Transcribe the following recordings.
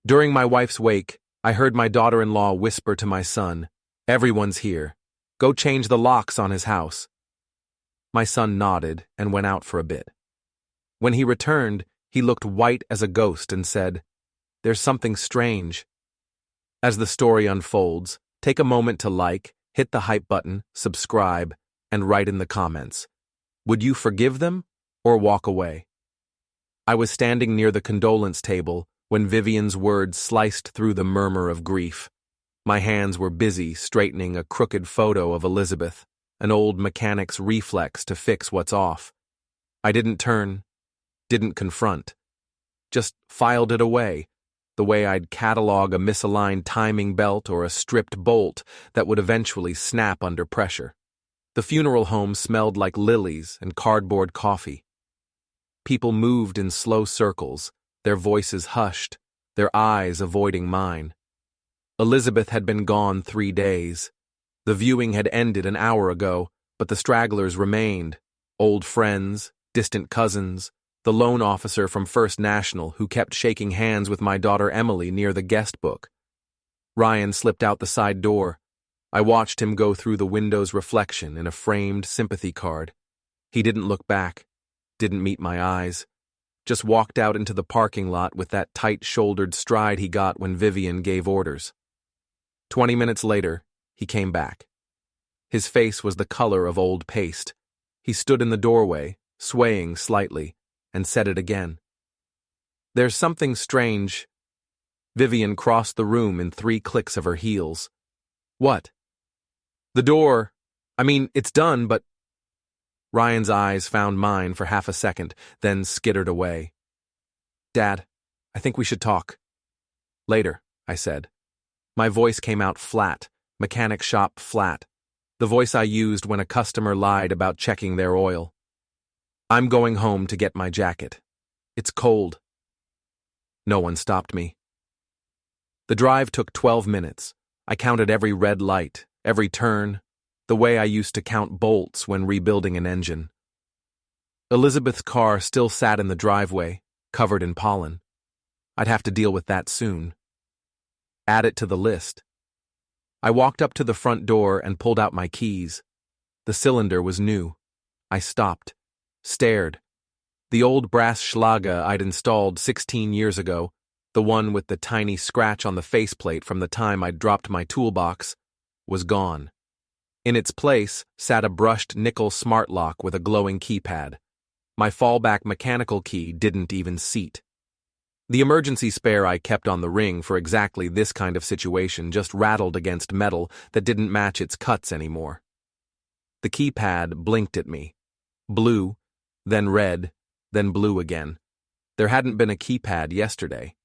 During my wife's wake, I heard my daughter-in-law whisper to my son, "Everyone's here. Go change the locks on his house." My son nodded and went out for a bit. When he returned, he looked white as a ghost and said, "There's something strange." As the story unfolds, take a moment to like, hit the hype button, subscribe, and write in the comments. Would you forgive them or walk away? I was standing near the condolence table when Vivian's words sliced through the murmur of grief. My hands were busy straightening a crooked photo of Elizabeth, an old mechanic's reflex to fix what's off. I didn't turn, didn't confront, just filed it away, the way I'd catalog a misaligned timing belt or a stripped bolt that would eventually snap under pressure. The funeral home smelled like lilies and cardboard coffee. People moved in slow circles, their voices hushed, their eyes avoiding mine. Elizabeth had been gone 3 days. The viewing had ended an hour ago, but the stragglers remained. Old friends, distant cousins, the loan officer from First National who kept shaking hands with my daughter Emily near the guest book. Ryan slipped out the side door. I watched him go through the window's reflection in a framed sympathy card. He didn't look back, didn't meet my eyes, just walked out into the parking lot with that tight-shouldered stride he got when Vivian gave orders. 20 minutes later, he came back. His face was the color of old paste. He stood in the doorway, swaying slightly, and said it again. "There's something strange." Vivian crossed the room in 3 clicks of her heels. "What?" "The door. It's done, but—" Ryan's eyes found mine for half a second, then skittered away. "Dad, I think we should talk." "Later," I said. My voice came out flat, mechanic shop flat, the voice I used when a customer lied about checking their oil. "I'm going home to get my jacket. It's cold." No one stopped me. The drive took 12 minutes. I counted every red light, every turn, the way I used to count bolts when rebuilding an engine. Elizabeth's car still sat in the driveway, covered in pollen. I'd have to deal with that soon. Add it to the list. I walked up to the front door and pulled out my keys. The cylinder was new. I stopped, stared. The old brass Schlage I'd installed 16 years ago, the one with the tiny scratch on the faceplate from the time I'd dropped my toolbox, was gone. In its place sat a brushed nickel smart lock with a glowing keypad. My fallback mechanical key didn't even seat. The emergency spare I kept on the ring for exactly this kind of situation just rattled against metal that didn't match its cuts anymore. The keypad blinked at me. Blue, then red, then blue again. There hadn't been a keypad yesterday.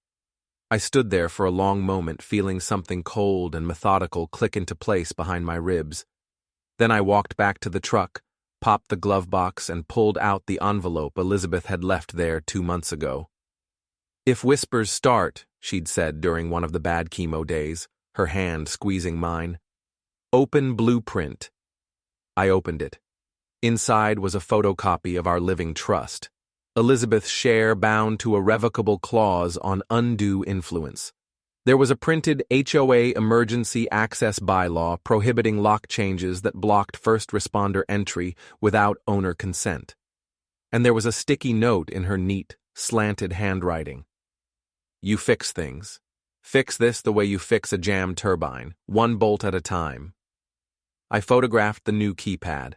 I stood there for a long moment, feeling something cold and methodical click into place behind my ribs. Then I walked back to the truck, popped the glove box, and pulled out the envelope Elizabeth had left there 2 months ago. "If whispers start," she'd said during one of the bad chemo days, her hand squeezing mine. "Open blueprint." I opened it. Inside was a photocopy of our living trust. Elizabeth's share bound to a revocable clause on undue influence. There was a printed HOA emergency access bylaw prohibiting lock changes that blocked first responder entry without owner consent. And there was a sticky note in her neat, slanted handwriting. "You fix things. Fix this the way you fix a jam turbine, 1 bolt at a time." I photographed the new keypad.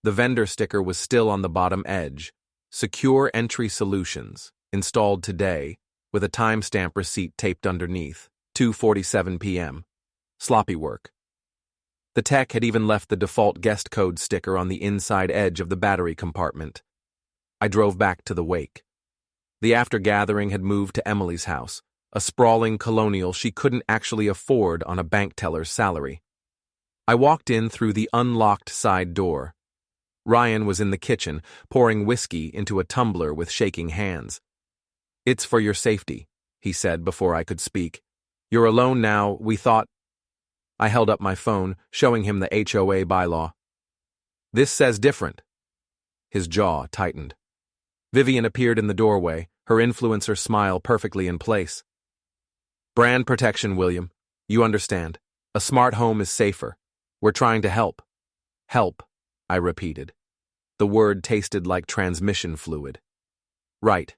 The vendor sticker was still on the bottom edge. "Secure Entry Solutions, installed today," with a timestamp receipt taped underneath, 2:47 p.m. Sloppy work. The tech had even left the default guest code sticker on the inside edge of the battery compartment. I drove back to the wake. The after-gathering had moved to Emily's house, a sprawling colonial she couldn't actually afford on a bank teller's salary. I walked in through the unlocked side door. Ryan was in the kitchen, pouring whiskey into a tumbler with shaking hands. "It's for your safety," he said before I could speak. "You're alone now, we thought—" I held up my phone, showing him the HOA bylaw. "This says different." His jaw tightened. Vivian appeared in the doorway, her influencer smile perfectly in place. Brand protection, William. You understand. A smart home is safer. We're trying to help. Help, I repeated. The word tasted like transmission fluid. Right.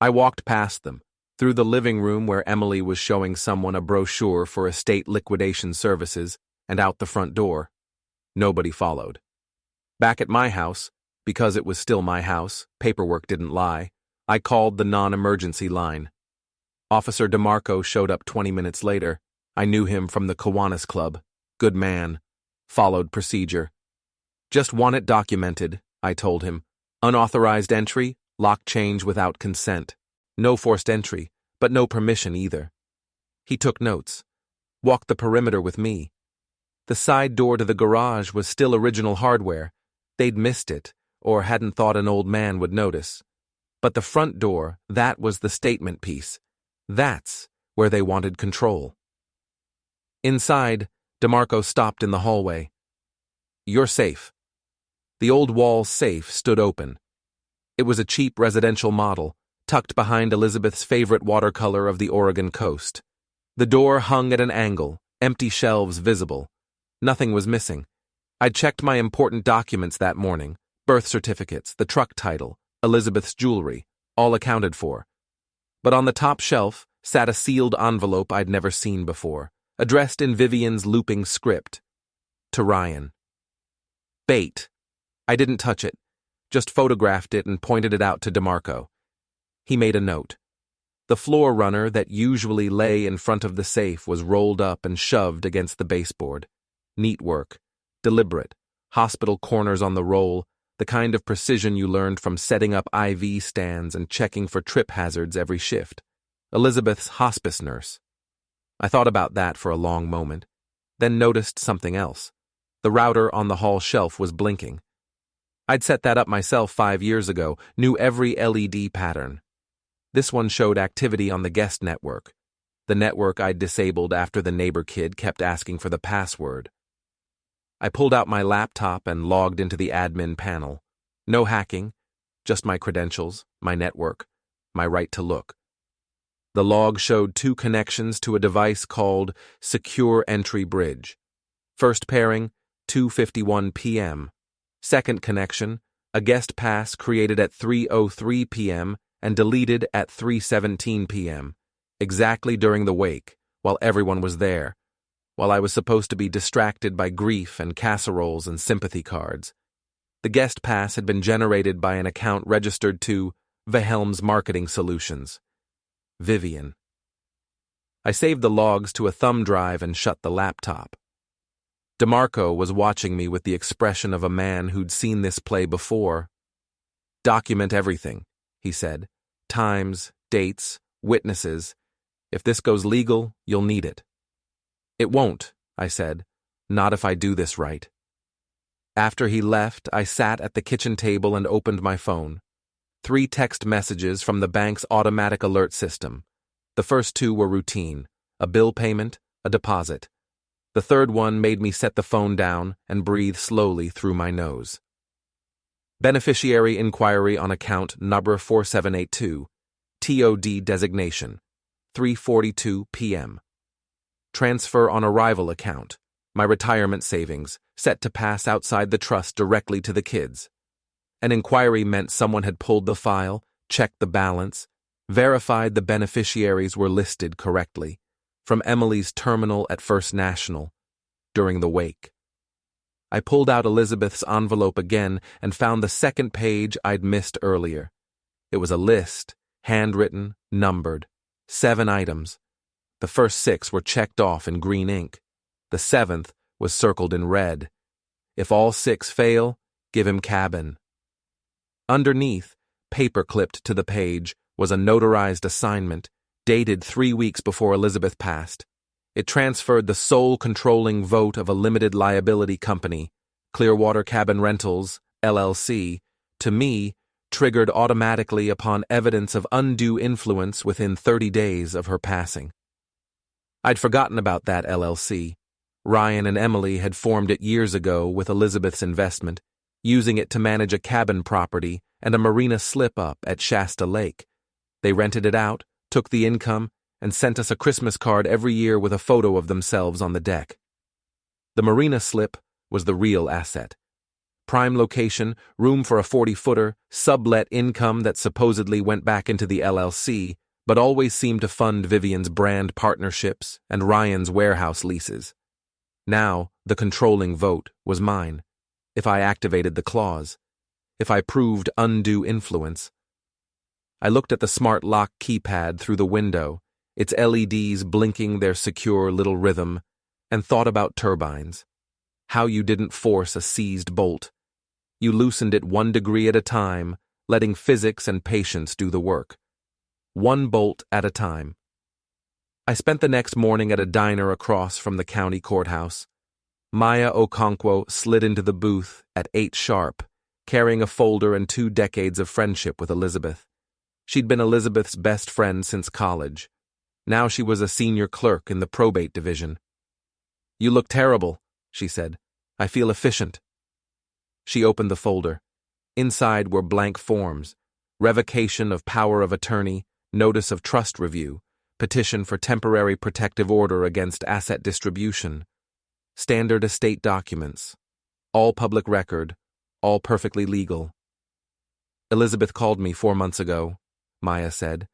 I walked past them, through the living room where Emily was showing someone a brochure for estate liquidation services, and out the front door. Nobody followed. Back at my house, because it was still my house, paperwork didn't lie, I called the non-emergency line. Officer DeMarco showed up 20 minutes later. I knew him from the Kiwanis Club. Good man. Followed procedure. Just want it documented, I told him. Unauthorized entry, lock change without consent. No forced entry, but no permission either. He took notes. Walked the perimeter with me. The side door to the garage was still original hardware. They'd missed it, or hadn't thought an old man would notice. But the front door, that was the statement piece. That's where they wanted control. Inside, DeMarco stopped in the hallway. You're safe. The old wall safe stood open. It was a cheap residential model, tucked behind Elizabeth's favorite watercolor of the Oregon coast. The door hung at an angle, empty shelves visible. Nothing was missing. I'd checked my important documents that morning, birth certificates, the truck title, Elizabeth's jewelry, all accounted for. But on the top shelf sat a sealed envelope I'd never seen before, addressed in Vivian's looping script. To Ryan. Bait. I didn't touch it, just photographed it and pointed it out to DeMarco. He made a note. The floor runner that usually lay in front of the safe was rolled up and shoved against the baseboard. Neat work. Deliberate. Hospital corners on the roll, the kind of precision you learned from setting up IV stands and checking for trip hazards every shift. Elizabeth's hospice nurse. I thought about that for a long moment, then noticed something else. The router on the hall shelf was blinking. I'd set that up myself 5 years ago, knew every LED pattern. This one showed activity on the guest network, the network I'd disabled after the neighbor kid kept asking for the password. I pulled out my laptop and logged into the admin panel. No hacking, just my credentials, my network, my right to look. The log showed 2 connections to a device called Secure Entry Bridge. First pairing, 2:51 p.m. Second connection, a guest pass created at 3:03 p.m. and deleted at 3:17 p.m., exactly during the wake, while everyone was there, while I was supposed to be distracted by grief and casseroles and sympathy cards. The guest pass had been generated by an account registered to Vehelm's Marketing Solutions. Vivian. I saved the logs to a thumb drive and shut the laptop. DeMarco was watching me with the expression of a man who'd seen this play before. Document everything, he said. Times, dates, witnesses. If this goes legal, you'll need it. It won't, I said. Not if I do this right. After he left, I sat at the kitchen table and opened my phone. 3 text messages from the bank's automatic alert system. The first 2 were routine, a bill payment, a deposit. The third one made me set the phone down and breathe slowly through my nose. Beneficiary inquiry on account number 4782, TOD designation, 3:42 p.m. Transfer on arrival account, my retirement savings, set to pass outside the trust directly to the kids. An inquiry meant someone had pulled the file, checked the balance, verified the beneficiaries were listed correctly, from Emily's terminal at First National, during the wake. I pulled out Elizabeth's envelope again and found the second page I'd missed earlier. It was a list, handwritten, numbered, 7 items. The first 6 were checked off in green ink. The 7th was circled in red. If all 6 fail, give him cabin. Underneath, paper clipped to the page, was a notarized assignment, dated 3 weeks before Elizabeth passed. It transferred the sole controlling vote of a limited liability company, Clearwater Cabin Rentals, LLC, to me, triggered automatically upon evidence of undue influence within 30 days of her passing. I'd forgotten about that LLC. Ryan and Emily had formed it years ago with Elizabeth's investment, using it to manage a cabin property and a marina slip-up at Shasta Lake. They rented it out, took the income, and sent us a Christmas card every year with a photo of themselves on the deck. The marina slip was the real asset. Prime location, room for a 40-footer, sublet income that supposedly went back into the LLC, but always seemed to fund Vivian's brand partnerships and Ryan's warehouse leases. Now, the controlling vote was mine. If I activated the clause, if I proved undue influence. I looked at the smart lock keypad through the window, its LEDs blinking their secure little rhythm, and thought about turbines. How you didn't force a seized bolt. You loosened it 1 degree at a time, letting physics and patience do the work. 1 bolt at a time. I spent the next morning at a diner across from the county courthouse. Maya Okonkwo slid into the booth at 8 sharp, carrying a folder and 2 decades of friendship with Elizabeth. She'd been Elizabeth's best friend since college. Now she was a senior clerk in the probate division. "You look terrible," she said. "I feel efficient." She opened the folder. Inside were blank forms: revocation of power of attorney, notice of trust review, petition for temporary protective order against asset distribution, standard estate documents, all public record, all perfectly legal. "Elizabeth called me 4 months ago," Maya said.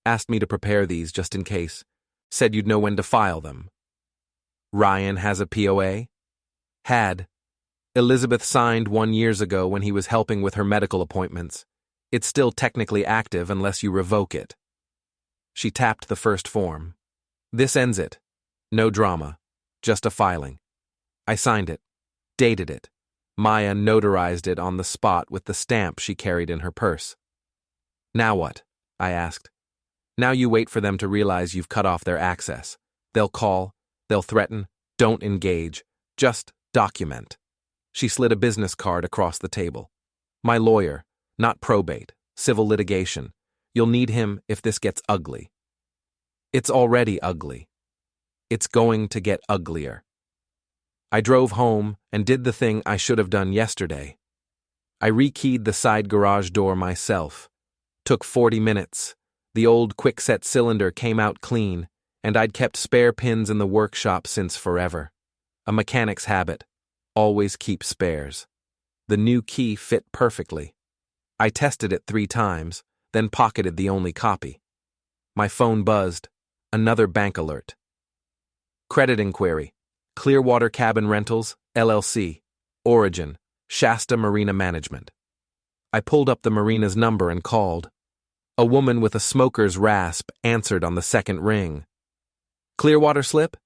"Asked me to prepare these just in case. Said you'd know when to file them." "Ryan has a POA?" "Had. Elizabeth signed 1 year ago when he was helping with her medical appointments. It's still technically active unless you revoke it." She tapped the first form. "This ends it. No drama. Just a filing." I signed it. Dated it. Maya notarized it on the spot with the stamp she carried in her purse. "Now what?" I asked. "Now you wait for them to realize you've cut off their access. They'll call. They'll threaten. Don't engage. Just document." She slid a business card across the table. "My lawyer. Not probate. Civil litigation. You'll need him if this gets ugly." It's already ugly. It's going to get uglier. I drove home and did the thing I should have done yesterday. I rekeyed the side garage door myself. Took 40 minutes. The old quickset cylinder came out clean, and I'd kept spare pins in the workshop since forever. A mechanic's habit. Always keep spares. The new key fit perfectly. I tested it 3 times, then pocketed the only copy. My phone buzzed. Another bank alert. Credit inquiry. Clearwater Cabin Rentals, LLC. Origin. Shasta Marina Management. I pulled up the marina's number and called. A woman with a smoker's rasp answered on the second ring. "Clearwater slip?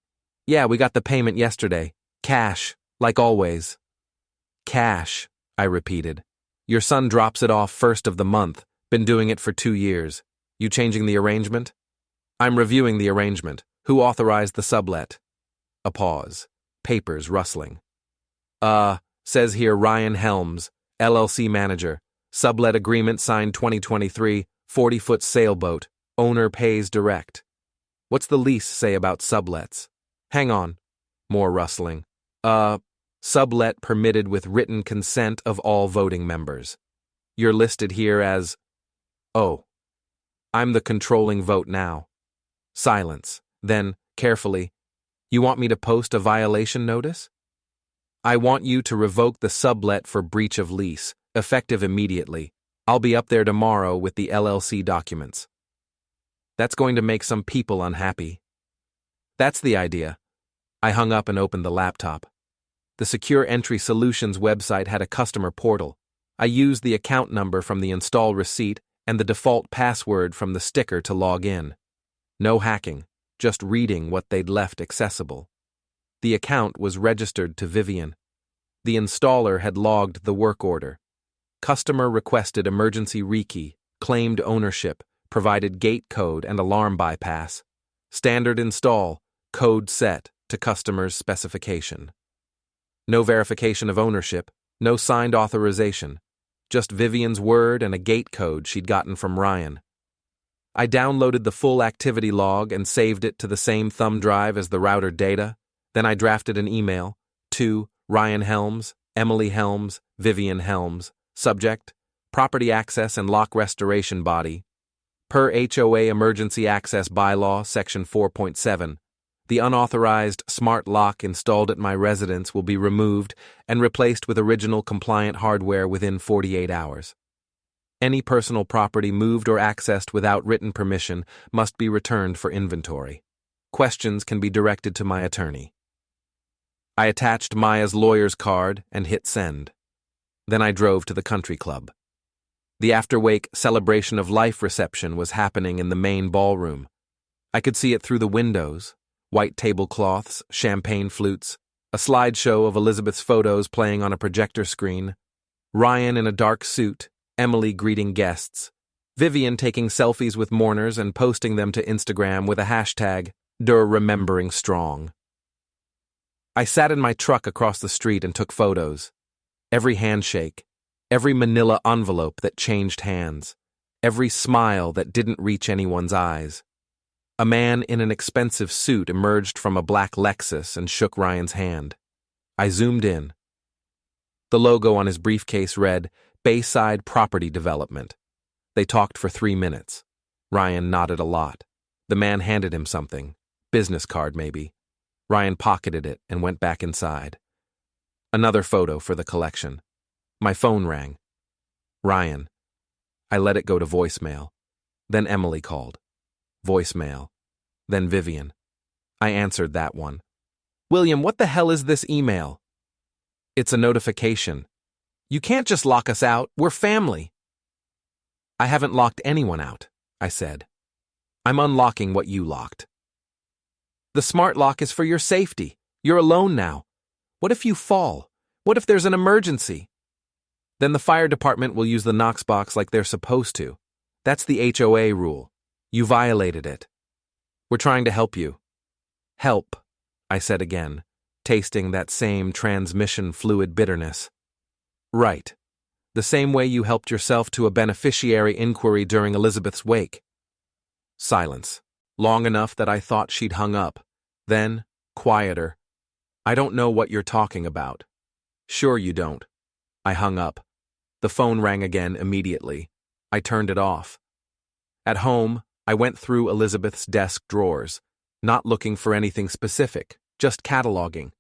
Yeah, we got the payment yesterday. Cash, like always." "Cash," I repeated. "Your son drops it off first of the month. Been doing it for 2 years. You changing the arrangement?" "I'm reviewing the arrangement. Who authorized the sublet?" A pause. Papers rustling. Says here Ryan Helms, LLC manager. Sublet agreement signed 2023, 40-foot sailboat. Owner pays direct. What's the lease say about sublets? Hang on. More rustling. Sublet permitted with written consent of all voting members. You're listed here as... Oh. I'm the controlling vote now. Silence. Then, carefully, you want me to post a violation notice? I want you to revoke the sublet for breach of lease, effective immediately. I'll be up there tomorrow with the LLC documents. That's going to make some people unhappy. That's the idea. I hung up and opened the laptop. The Secure Entry Solutions website had a customer portal. I used the account number from the install receipt and the default password from the sticker to log in. No hacking, just reading what they'd left accessible. The account was registered to Vivian. The installer had logged the work order. Customer requested emergency rekey, claimed ownership, provided gate code and alarm bypass. Standard install, code set to customer's specification. No verification of ownership, no signed authorization, just Vivian's word and a gate code she'd gotten from Ryan. I downloaded the full activity log and saved it to the same thumb drive as the router data. Then I drafted an email to Ryan Helms, Emily Helms, Vivian Helms. Subject, property access and lock restoration body. Per HOA Emergency Access Bylaw, Section 4.7, the unauthorized smart lock installed at my residence will be removed and replaced with original compliant hardware within 48 hours. Any personal property moved or accessed without written permission must be returned for inventory. Questions can be directed to my attorney. I attached Maya's lawyer's card and hit send. Then I drove to the country club. The after-wake celebration of life reception was happening in the main ballroom. I could see it through the windows: white tablecloths, champagne flutes, a slideshow of Elizabeth's photos playing on a projector screen, Ryan in a dark suit, Emily greeting guests, Vivian taking selfies with mourners and posting them to Instagram with a hashtag, #rememberingstrong. I sat in my truck across the street and took photos. Every handshake, every manila envelope that changed hands, every smile that didn't reach anyone's eyes. A man in an expensive suit emerged from a black Lexus and shook Ryan's hand. I zoomed in. The logo on his briefcase read, Bayside Property Development. They talked for 3 minutes. Ryan nodded a lot. The man handed him something. Business card, maybe. Ryan pocketed it and went back inside. Another photo for the collection. My phone rang. Ryan. I let it go to voicemail. Then Emily called. Voicemail. Then Vivian. I answered that one. William, what the hell is this email? It's a notification. You can't just lock us out. We're family. I haven't locked anyone out, I said. I'm unlocking what you locked. The smart lock is for your safety. You're alone now. What if you fall? What if there's an emergency? Then the fire department will use the Knox box like they're supposed to. That's the HOA rule. You violated it. We're trying to help you. Help, I said again, tasting that same transmission fluid bitterness. Right. The same way you helped yourself to a beneficiary inquiry during Elizabeth's wake. Silence. Long enough that I thought she'd hung up. Then, quieter. I don't know what you're talking about. Sure you don't. I hung up. The phone rang again immediately. I turned it off. At home, I went through Elizabeth's desk drawers, not looking for anything specific, just cataloging.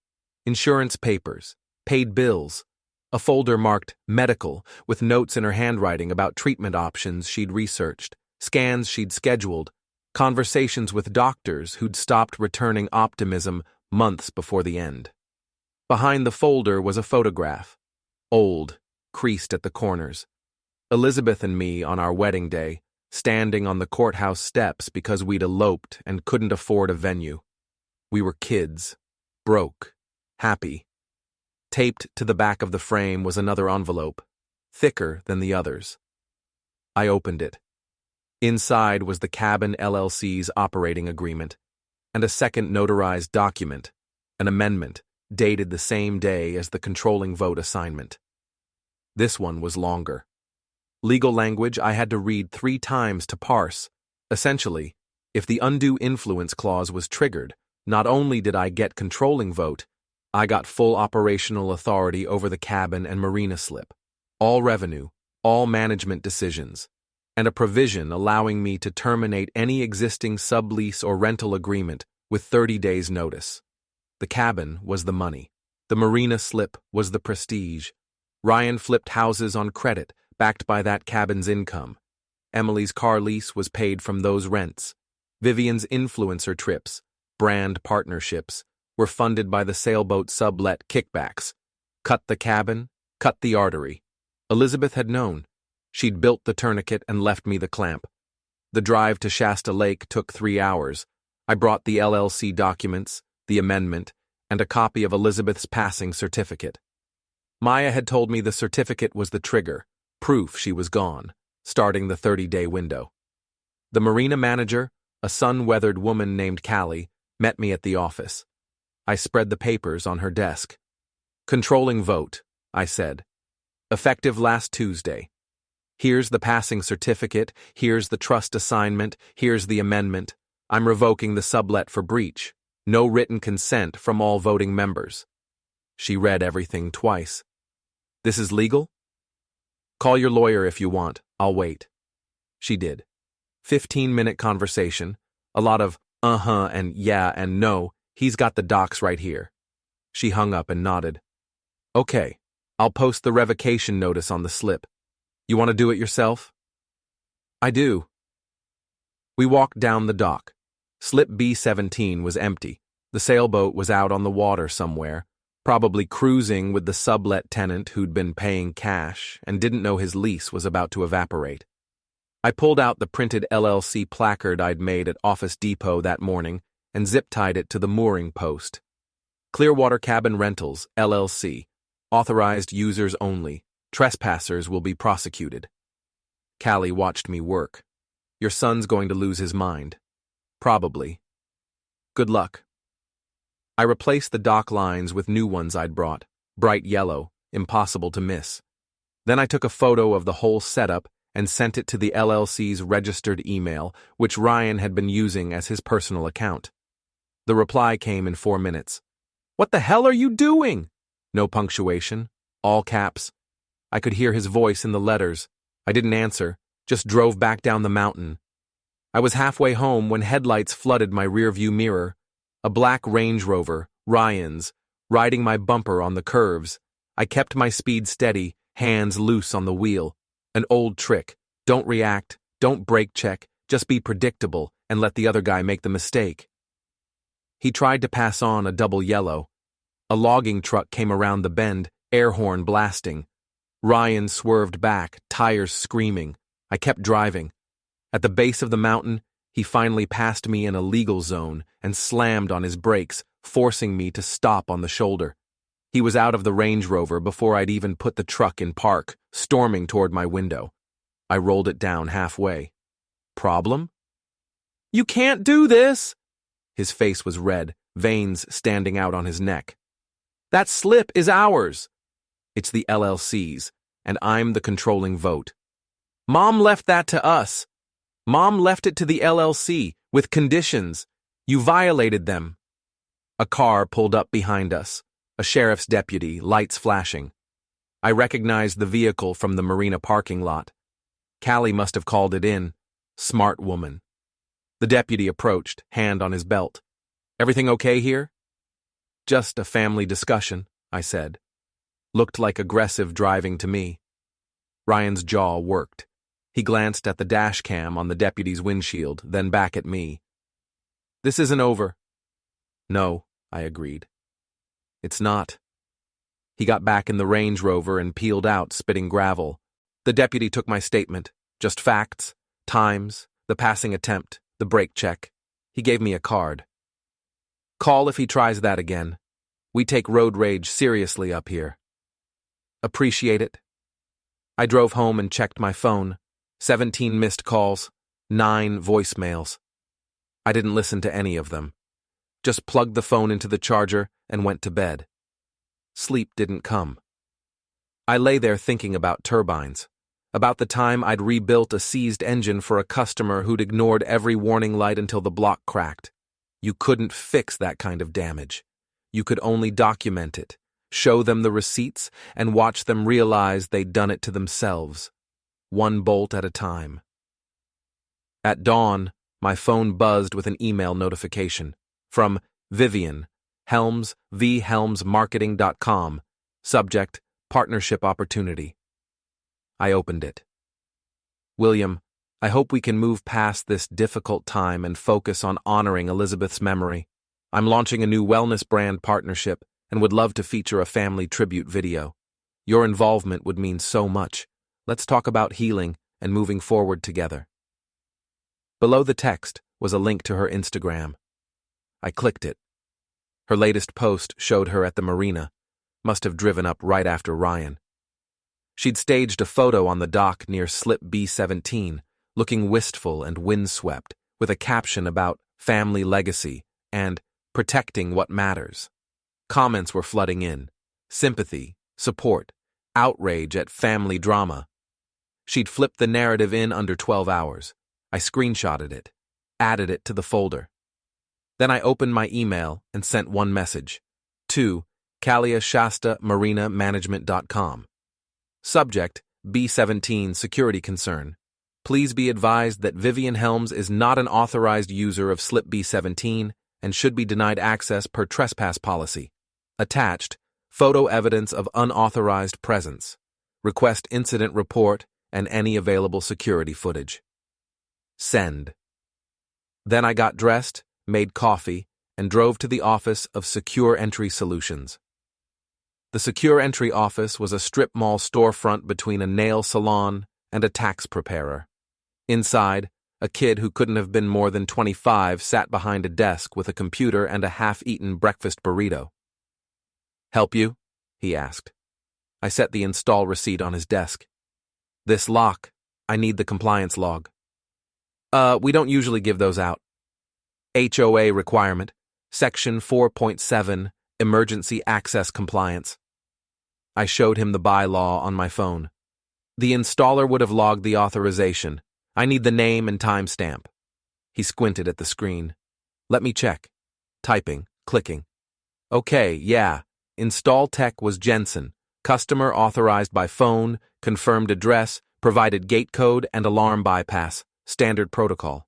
Insurance papers, paid bills, a folder marked medical with notes in her handwriting about treatment options she'd researched, scans she'd scheduled, conversations with doctors who'd stopped returning optimism months before the end. Behind the folder was a photograph, old, creased at the corners. Elizabeth and me on our wedding day, standing on the courthouse steps because we'd eloped and couldn't afford a venue. We were kids, broke, happy. Taped to the back of the frame was another envelope, thicker than the others. I opened it. Inside was the Cabin LLC's operating agreement, and a second notarized document, an amendment, dated the same day as the controlling vote assignment. This one was longer. Legal language I had to read 3 times to parse. Essentially, if the undue influence clause was triggered, not only did I get controlling vote, I got full operational authority over the cabin and marina slip, all revenue, all management decisions, and a provision allowing me to terminate any existing sublease or rental agreement with 30 days' notice. The cabin was the money. The marina slip was the prestige. Ryan flipped houses on credit, backed by that cabin's income. Emily's car lease was paid from those rents. Vivian's influencer trips, brand partnerships, were funded by the sailboat sublet kickbacks. Cut the cabin, cut the artery. Elizabeth had known. She'd built the tourniquet and left me the clamp. The drive to Shasta Lake took 3 hours. I brought the LLC documents, the amendment, and a copy of Elizabeth's passing certificate. Maya had told me the certificate was the trigger, proof she was gone, starting the 30-day window. The marina manager, a sun-weathered woman named Callie, met me at the office. I spread the papers on her desk. Controlling vote, I said. Effective last Tuesday. Here's the passing certificate, here's the trust assignment, here's the amendment. I'm revoking the sublet for breach. No written consent from all voting members. She read everything twice. This is legal? Call your lawyer if you want. I'll wait. She did. 15-minute conversation, a lot of uh-huh and yeah and no. He's got the docs right here. She hung up and nodded. Okay, I'll post the revocation notice on the slip. You want to do it yourself? I do. We walked down the dock. Slip B-17 was empty. The sailboat was out on the water somewhere, probably cruising with the sublet tenant who'd been paying cash and didn't know his lease was about to evaporate. I pulled out the printed LLC placard I'd made at Office Depot that morning and zip-tied it to the mooring post. Clearwater Cabin Rentals, LLC. Authorized users only. Trespassers will be prosecuted. Callie watched me work. Your son's going to lose his mind. Probably. Good luck. I replaced the dock lines with new ones I'd brought, bright yellow, impossible to miss. Then I took a photo of the whole setup and sent it to the LLC's registered email, which Ryan had been using as his personal account. The reply came in 4 minutes. What the hell are you doing? No punctuation, all caps. I could hear his voice in the letters. I didn't answer, just drove back down the mountain. I was halfway home when headlights flooded my rearview mirror. A black Range Rover, Ryan's, riding my bumper on the curves. I kept my speed steady, hands loose on the wheel. An old trick. Don't react, don't brake check, just be predictable and let the other guy make the mistake. He tried to pass on a double yellow. A logging truck came around the bend, air horn blasting. Ryan swerved back, tires screaming. I kept driving. At the base of the mountain, he finally passed me in a legal zone and slammed on his brakes, forcing me to stop on the shoulder. He was out of the Range Rover before I'd even put the truck in park, storming toward my window. I rolled it down halfway. Problem? You can't do this! His face was red, veins standing out on his neck. That slip is ours. It's the LLC's, and I'm the controlling vote. Mom left that to us. Mom left it to the LLC, with conditions. You violated them. A car pulled up behind us, a sheriff's deputy, lights flashing. I recognized the vehicle from the marina parking lot. Callie must have called it in. Smart woman. The deputy approached, hand on his belt. Everything okay here? Just a family discussion, I said. Looked like aggressive driving to me. Ryan's jaw worked. He glanced at the dash cam on the deputy's windshield, then back at me. This isn't over. No, I agreed. It's not. He got back in the Range Rover and peeled out, spitting gravel. The deputy took my statement, just facts, times, the passing attempt, the brake check. He gave me a card. Call if he tries that again. We take road rage seriously up here. Appreciate it. I drove home and checked my phone. 17 missed calls, 9 voicemails. I didn't listen to any of them. Just plugged the phone into the charger and went to bed. Sleep didn't come. I lay there thinking about turbines, about the time I'd rebuilt a seized engine for a customer who'd ignored every warning light until the block cracked. You couldn't fix that kind of damage. You could only document it, show them the receipts, and watch them realize they'd done it to themselves, one bolt at a time. At dawn, my phone buzzed with an email notification from Vivian, vhelmsmarketing.com, subject, partnership opportunity. I opened it. William, I hope we can move past this difficult time and focus on honoring Elizabeth's memory. I'm launching a new wellness brand partnership and would love to feature a family tribute video. Your involvement would mean so much. Let's talk about healing and moving forward together. Below the text was a link to her Instagram. I clicked it. Her latest post showed her at the marina, must have driven up right after Ryan. She'd staged a photo on the dock near Slip B-17, looking wistful and windswept, with a caption about family legacy and protecting what matters. Comments were flooding in. Sympathy, support, outrage at family drama. She'd flipped the narrative in under 12 hours. I screenshotted it, added it to the folder. Then I opened my email and sent one message. To KaliaShastaMarinaManagement.com. Subject, B-17 security concern. Please be advised that Vivian Helms is not an authorized user of Slip B17 and should be denied access per trespass policy. Attached, photo evidence of unauthorized presence. Request incident report and any available security footage. Send. Then I got dressed, made coffee, and drove to the office of Secure Entry Solutions. The Secure Entry office was a strip mall storefront between a nail salon and a tax preparer. Inside, a kid who couldn't have been more than 25 sat behind a desk with a computer and a half-eaten breakfast burrito. "Help you?" he asked. I set the install receipt on his desk. "This lock, I need the compliance log." We don't usually give those out." HOA requirement, Section 4.7, Emergency Access Compliance. I showed him the bylaw on my phone. The installer would have logged the authorization. I need the name and timestamp. He squinted at the screen. "Let me check." Typing, clicking. "Okay, yeah. Install tech was Jensen. Customer authorized by phone, confirmed address, provided gate code and alarm bypass. Standard protocol.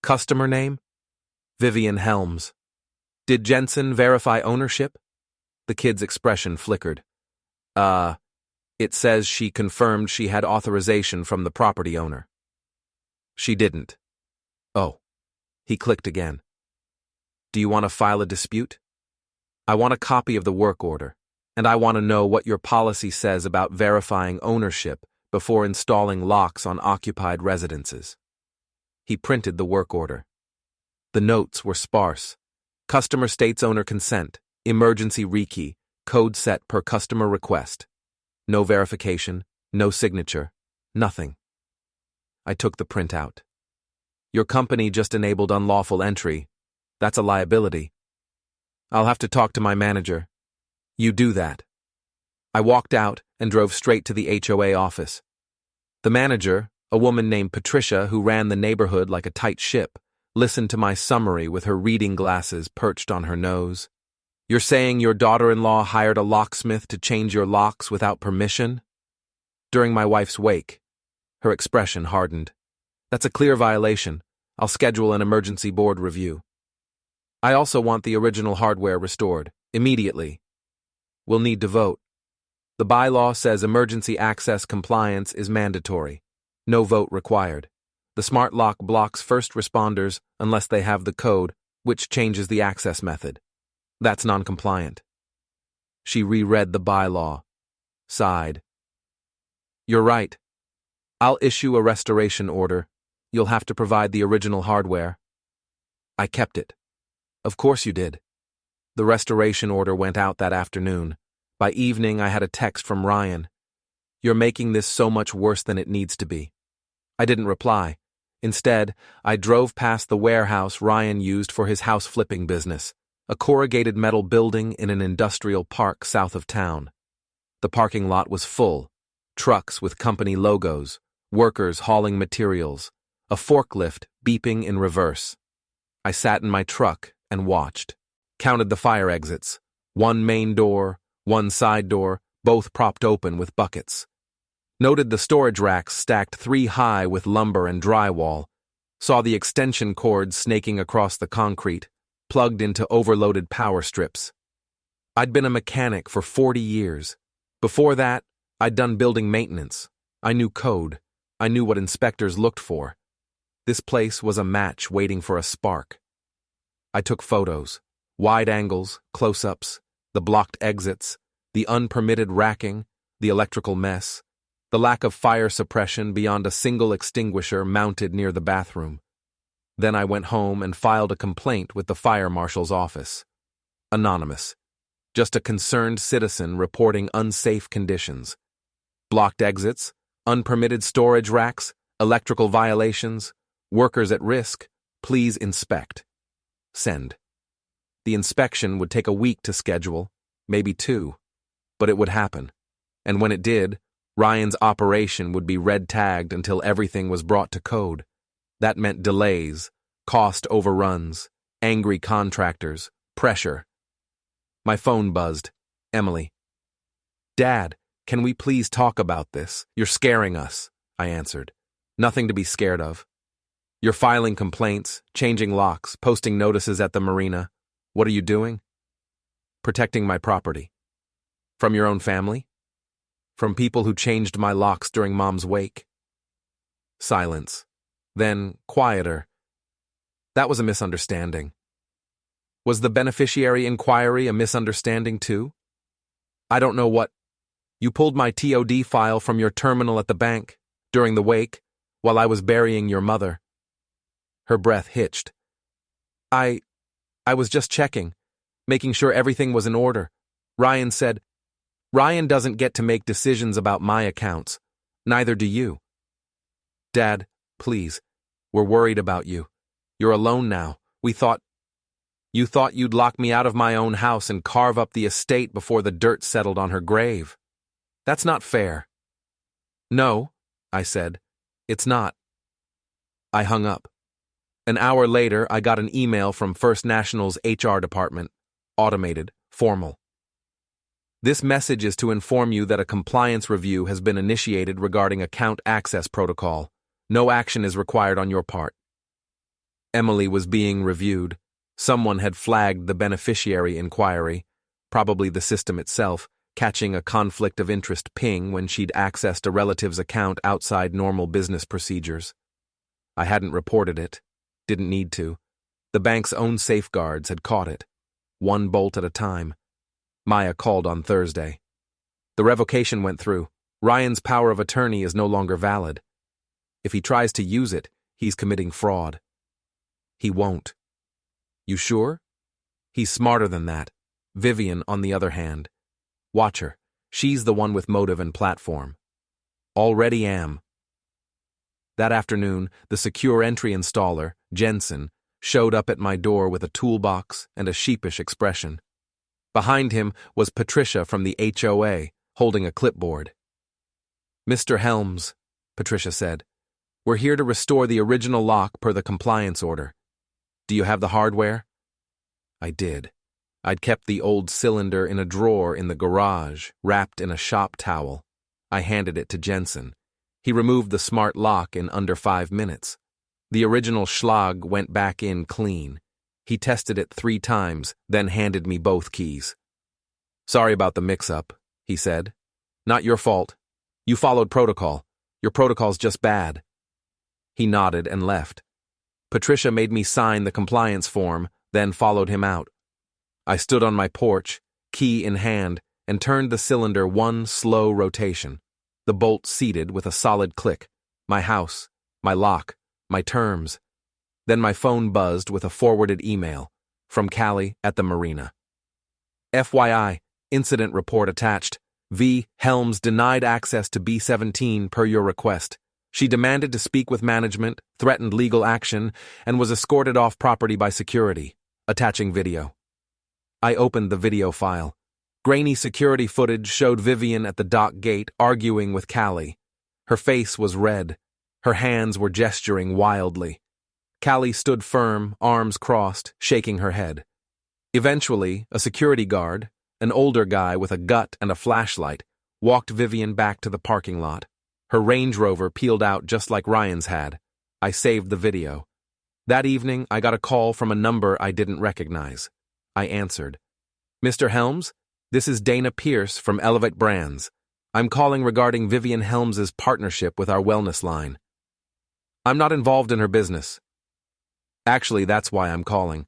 Customer name? Vivian Helms. Did Jensen verify ownership?" The kid's expression flickered. It says she confirmed she had authorization from the property owner." "She didn't." "Oh." He clicked again. "Do you want to file a dispute?" "I want a copy of the work order, and I want to know what your policy says about verifying ownership before installing locks on occupied residences." He printed the work order. The notes were sparse. Customer states owner consent, emergency rekey, code set per customer request. No verification, no signature, nothing. I took the printout. "Your company just enabled unlawful entry. That's a liability. I'll have to talk to my manager." "You do that." I walked out and drove straight to the HOA office. The manager, a woman named Patricia who ran the neighborhood like a tight ship, listened to my summary with her reading glasses perched on her nose. "You're saying your daughter-in-law hired a locksmith to change your locks without permission?" "During my wife's wake." Her expression hardened. "That's a clear violation. I'll schedule an emergency board review. I also want the original hardware restored, immediately. We'll need to vote. The bylaw says emergency access compliance is mandatory. No vote required. The smart lock blocks first responders unless they have the code, which changes the access method. That's non-compliant." She reread the bylaw, sighed. "You're right. I'll issue a restoration order. You'll have to provide the original hardware." I kept it. "Of course you did." The restoration order went out that afternoon. By evening, I had a text from Ryan. "You're making this so much worse than it needs to be." I didn't reply. Instead, I drove past the warehouse Ryan used for his house flipping business, a corrugated metal building in an industrial park south of town. The parking lot was full. Trucks with company logos, workers hauling materials, a forklift beeping in reverse. I sat in my truck and watched. Counted the fire exits. One main door, one side door, both propped open with buckets. Noted the storage racks stacked 3 high with lumber and drywall. Saw the extension cords snaking across the concrete, plugged into overloaded power strips. I'd been a mechanic for 40 years. Before that, I'd done building maintenance. I knew code. I knew what inspectors looked for. This place was a match waiting for a spark. I took photos, wide angles, close-ups, the blocked exits, the unpermitted racking, the electrical mess, the lack of fire suppression beyond a single extinguisher mounted near the bathroom. Then I went home and filed a complaint with the fire marshal's office. Anonymous. Just a concerned citizen reporting unsafe conditions. Blocked exits, unpermitted storage racks, electrical violations, workers at risk, please inspect. Send. The inspection would take a week to schedule, maybe 2, but it would happen. And when it did, Ryan's operation would be red-tagged until everything was brought to code. That meant delays, cost overruns, angry contractors, pressure. My phone buzzed. Emily. "Dad, can we please talk about this? You're scaring us," I answered. Nothing to be scared of. You're filing complaints, changing locks, posting notices at the marina. What are you doing? Protecting my property. From your own family? From people who changed my locks during Mom's wake? Silence. Then, quieter. That was a misunderstanding. Was the beneficiary inquiry a misunderstanding too? I don't know what. You pulled my TOD file from your terminal at the bank, during the wake, while I was burying your mother. Her breath hitched. I was just checking, making sure everything was in order. Ryan said, Ryan doesn't get to make decisions about my accounts. Neither do you. Dad, please. We're worried about you. You're alone now. You thought you'd lock me out of my own house and carve up the estate before the dirt settled on her grave. That's not fair. No, I said. It's not. I hung up. An hour later, I got an email from First National's HR department. Automated, formal. This message is to inform you that a compliance review has been initiated regarding account access protocol. No action is required on your part. Emily was being reviewed. Someone had flagged the beneficiary inquiry, probably the system itself, catching a conflict of interest ping when she'd accessed a relative's account outside normal business procedures. I hadn't reported it. Didn't need to. The bank's own safeguards had caught it. One bolt at a time. Maya called on Thursday. The revocation went through. Ryan's power of attorney is no longer valid. If he tries to use it, he's committing fraud. He won't. You sure? He's smarter than that. Vivian, on the other hand. Watch her. She's the one with motive and platform. Already am. That afternoon, the secure entry installer, Jensen, showed up at my door with a toolbox and a sheepish expression. Behind him was Patricia from the HOA, holding a clipboard. Mr. Helms, Patricia said, we're here to restore the original lock per the compliance order. Do you have the hardware? I did. I'd kept the old cylinder in a drawer in the garage, wrapped in a shop towel. I handed it to Jensen. He removed the smart lock in under 5 minutes. The original schlag went back in clean. He tested it 3 times, then handed me both keys. Sorry about the mix-up, he said. Not your fault. You followed protocol. Your protocol's just bad. He nodded and left. Patricia made me sign the compliance form, then followed him out. I stood on my porch, key in hand, and turned the cylinder one slow rotation. The bolt seated with a solid click. My house, my lock, my terms. Then my phone buzzed with a forwarded email from Callie at the marina. FYI, incident report attached. V. Helms denied access to B-17 per your request. She demanded to speak with management, threatened legal action, and was escorted off property by security. Attaching video. I opened the video file. Grainy security footage showed Vivian at the dock gate arguing with Callie. Her face was red. Her hands were gesturing wildly. Callie stood firm, arms crossed, shaking her head. Eventually, a security guard, an older guy with a gut and a flashlight, walked Vivian back to the parking lot. Her Range Rover peeled out just like Ryan's had. I saved the video. That evening, I got a call from a number I didn't recognize. I answered. Mr. Helms, this is Dana Pierce from Elevate Brands. I'm calling regarding Vivian Helms's partnership with our wellness line. I'm not involved in her business. Actually, that's why I'm calling.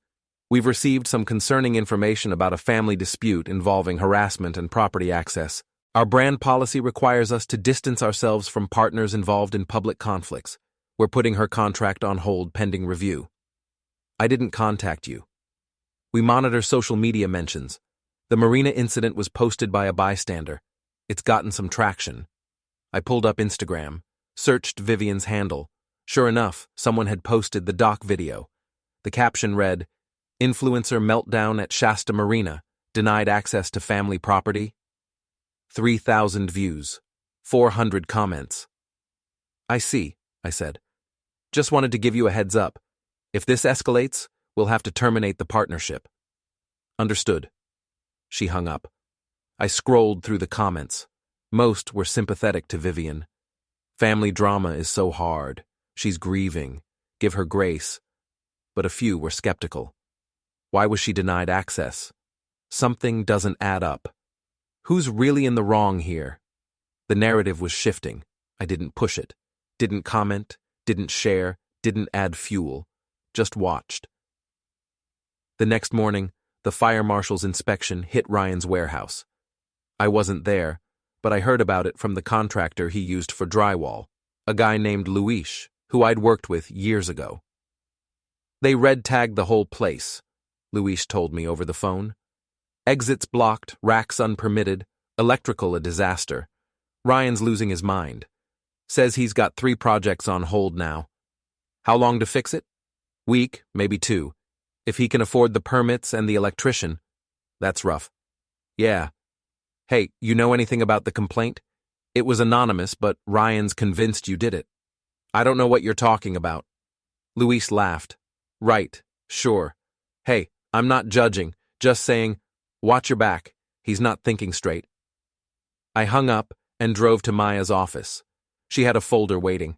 We've received some concerning information about a family dispute involving harassment and property access. Our brand policy requires us to distance ourselves from partners involved in public conflicts. We're putting her contract on hold pending review. I didn't contact you. We monitor social media mentions. The marina incident was posted by a bystander. It's gotten some traction. I pulled up Instagram, searched Vivian's handle. Sure enough, someone had posted the doc video. The caption read, "Influencer meltdown at Shasta Marina, denied access to family property." 3,000 views, 400 comments. I see, I said. Just wanted to give you a heads up. If this escalates, we'll have to terminate the partnership. Understood. She hung up. I scrolled through the comments. Most were sympathetic to Vivian. Family drama is so hard. She's grieving. Give her grace. But a few were skeptical. Why was she denied access? Something doesn't add up. Who's really in the wrong here? The narrative was shifting. I didn't push it. Didn't comment. Didn't share. Didn't add fuel. Just watched. The next morning, the fire marshal's inspection hit Ryan's warehouse. I wasn't there, but I heard about it from the contractor he used for drywall, a guy named Luis, who I'd worked with years ago. They red-tagged the whole place, Luis told me over the phone. Exits blocked, racks unpermitted, electrical a disaster. Ryan's losing his mind. Says he's got 3 projects on hold now. How long to fix it? Week, maybe 2. If he can afford the permits and the electrician, that's rough. Yeah. Hey, you know anything about the complaint? It was anonymous, but Ryan's convinced you did it. I don't know what you're talking about. Luis laughed. Right, sure. Hey, I'm not judging, just saying, watch your back. He's not thinking straight. I hung up and drove to Maya's office. She had a folder waiting.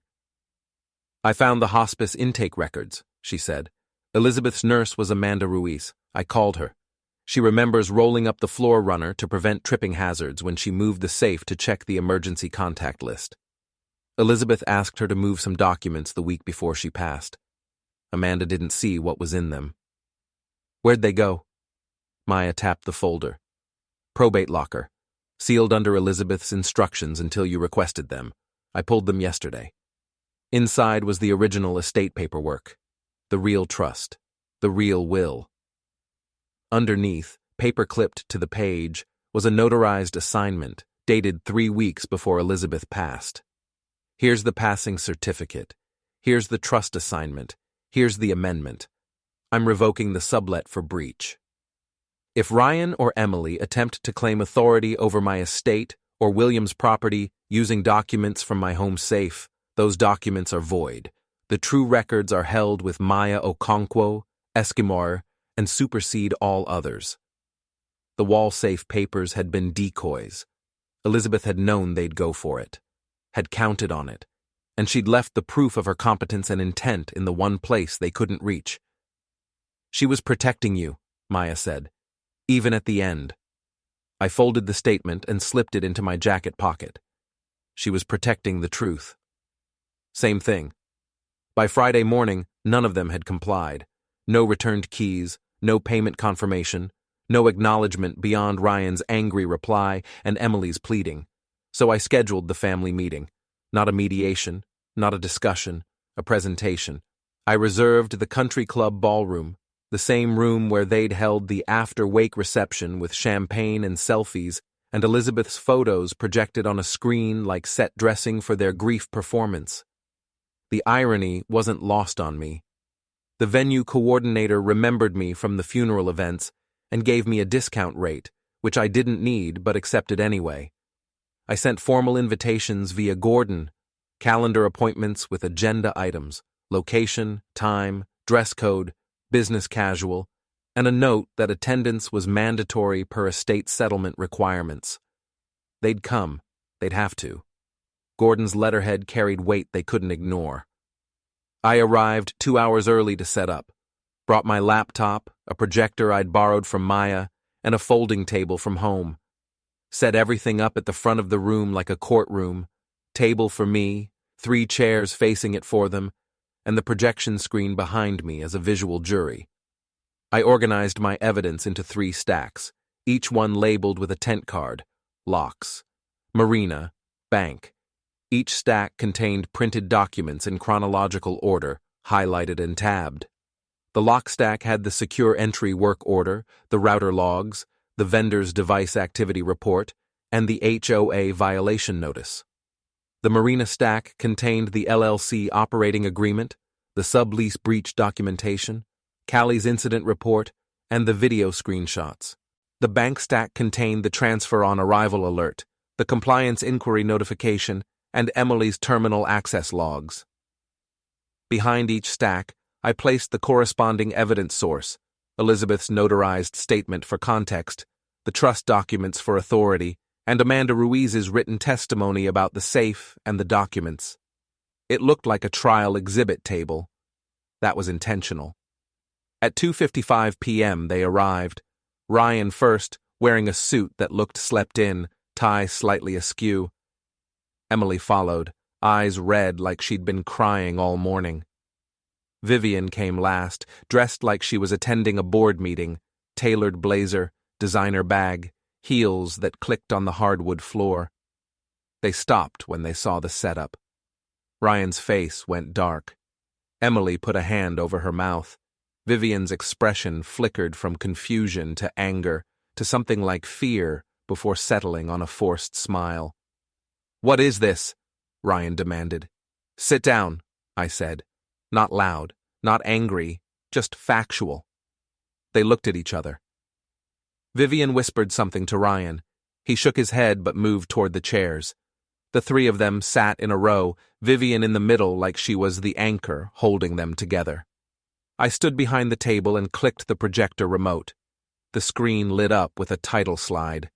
I found the hospice intake records, she said. Elizabeth's nurse was Amanda Ruiz. I called her. She remembers rolling up the floor runner to prevent tripping hazards when she moved the safe to check the emergency contact list. Elizabeth asked her to move some documents the week before she passed. Amanda didn't see what was in them. Where'd they go? Maya tapped the folder. Probate locker. Sealed under Elizabeth's instructions until you requested them. I pulled them yesterday. Inside was the original estate paperwork. The real trust. The real will. Underneath, paper-clipped to the page, was a notarized assignment, dated 3 weeks before Elizabeth passed. Here's the passing certificate. Here's the trust assignment. Here's the amendment. I'm revoking the sublet for breach. If Ryan or Emily attempt to claim authority over my estate or William's property using documents from my home safe, those documents are void. The true records are held with Maya Okonkwo, Eskimor, and supersede all others. The wall safe papers had been decoys. Elizabeth had known they'd go for it, had counted on it, and she'd left the proof of her competence and intent in the one place they couldn't reach. She was protecting you, Maya said, even at the end. I folded the statement and slipped it into my jacket pocket. She was protecting the truth. Same thing. By Friday morning, none of them had complied. No returned keys, no payment confirmation, no acknowledgement beyond Ryan's angry reply and Emily's pleading. So I scheduled the family meeting. Not a mediation, not a discussion, a presentation. I reserved the country club ballroom, the same room where they'd held the after-wake reception with champagne and selfies and Elizabeth's photos projected on a screen like set dressing for their grief performance. The irony wasn't lost on me. The venue coordinator remembered me from the funeral events and gave me a discount rate, which I didn't need but accepted anyway. I sent formal invitations via Gordon, calendar appointments with agenda items, location, time, dress code, business casual, and a note that attendance was mandatory per estate settlement requirements. They'd come. They'd have to. Gordon's letterhead carried weight they couldn't ignore. I arrived 2 hours early to set up. Brought my laptop, a projector I'd borrowed from Maya, and a folding table from home. Set everything up at the front of the room like a courtroom, table for me, 3 chairs facing it for them, and the projection screen behind me as a visual jury. I organized my evidence into 3 stacks, each one labeled with a tent card, locks, marina, bank. Each stack contained printed documents in chronological order, highlighted and tabbed. The lock stack had the secure entry work order, the router logs, the vendor's device activity report, and the HOA violation notice. The marina stack contained the LLC operating agreement, the sublease breach documentation, Callie's incident report, and the video screenshots. The bank stack contained the transfer on arrival alert, the compliance inquiry notification, and Emily's terminal access logs. Behind each stack, I placed the corresponding evidence source, Elizabeth's notarized statement for context, the trust documents for authority, and Amanda Ruiz's written testimony about the safe and the documents. It looked like a trial exhibit table. That was intentional. At 2:55 p.m. they arrived. Ryan first, wearing a suit that looked slept in, tie slightly askew. Emily followed, eyes red like she'd been crying all morning. Vivian came last, dressed like she was attending a board meeting, tailored blazer, designer bag, heels that clicked on the hardwood floor. They stopped when they saw the setup. Ryan's face went dark. Emily put a hand over her mouth. Vivian's expression flickered from confusion to anger to something like fear before settling on a forced smile. "What is this?" Ryan demanded. "Sit down," I said. Not loud, not angry, just factual. They looked at each other. Vivian whispered something to Ryan. He shook his head but moved toward the chairs. The three of them sat in a row, Vivian in the middle like she was the anchor holding them together. I stood behind the table and clicked the projector remote. The screen lit up with a title slide.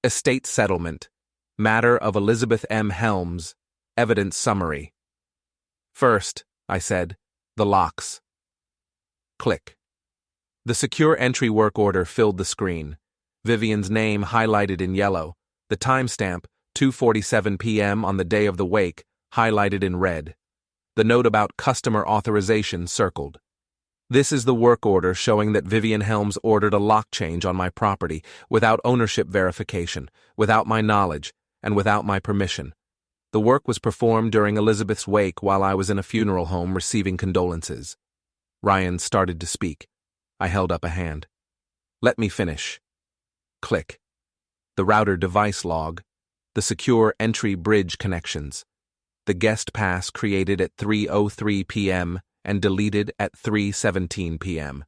Estate Settlement. Matter of Elizabeth M. Helms. Evidence Summary. "First," I said, "the locks." Click. The secure entry work order filled the screen. Vivian's name highlighted in yellow. The timestamp, 2:47 p.m. on the day of the wake, highlighted in red. The note about customer authorization circled. This is the work order showing that Vivian Helms ordered a lock change on my property without ownership verification, without my knowledge, and without my permission. The work was performed during Elizabeth's wake while I was in a funeral home receiving condolences. Ryan started to speak. I held up a hand. "Let me finish." Click. The router device log. The secure entry bridge connections. The guest pass created at 3:03 p.m. and deleted at 3:17 p.m.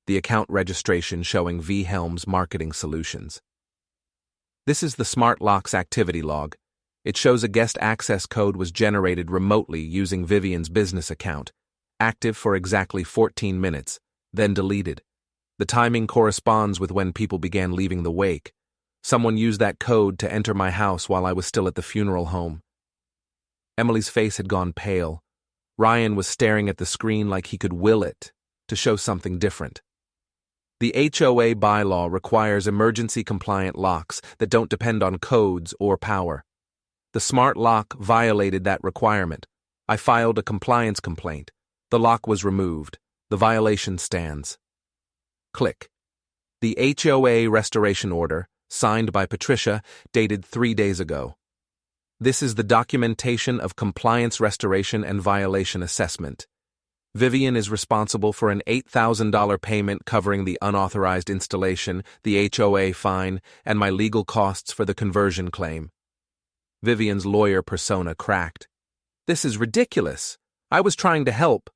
The account registration showing V. Helms Marketing Solutions. This is the Smart Locks activity log. It shows a guest access code was generated remotely using Vivian's business account, active for exactly 14 minutes, then deleted. The timing corresponds with when people began leaving the wake. Someone used that code to enter my house while I was still at the funeral home. Emily's face had gone pale. Ryan was staring at the screen like he could will it to show something different. The HOA bylaw requires emergency-compliant locks that don't depend on codes or power. The smart lock violated that requirement. I filed a compliance complaint. The lock was removed. The violation stands. Click. The HOA restoration order, signed by Patricia, dated 3 days ago. This is the documentation of compliance restoration and violation assessment. Vivian is responsible for an $8,000 payment covering the unauthorized installation, the HOA fine, and my legal costs for the conversion claim. Vivian's lawyer persona cracked. "This is ridiculous. I was trying to help."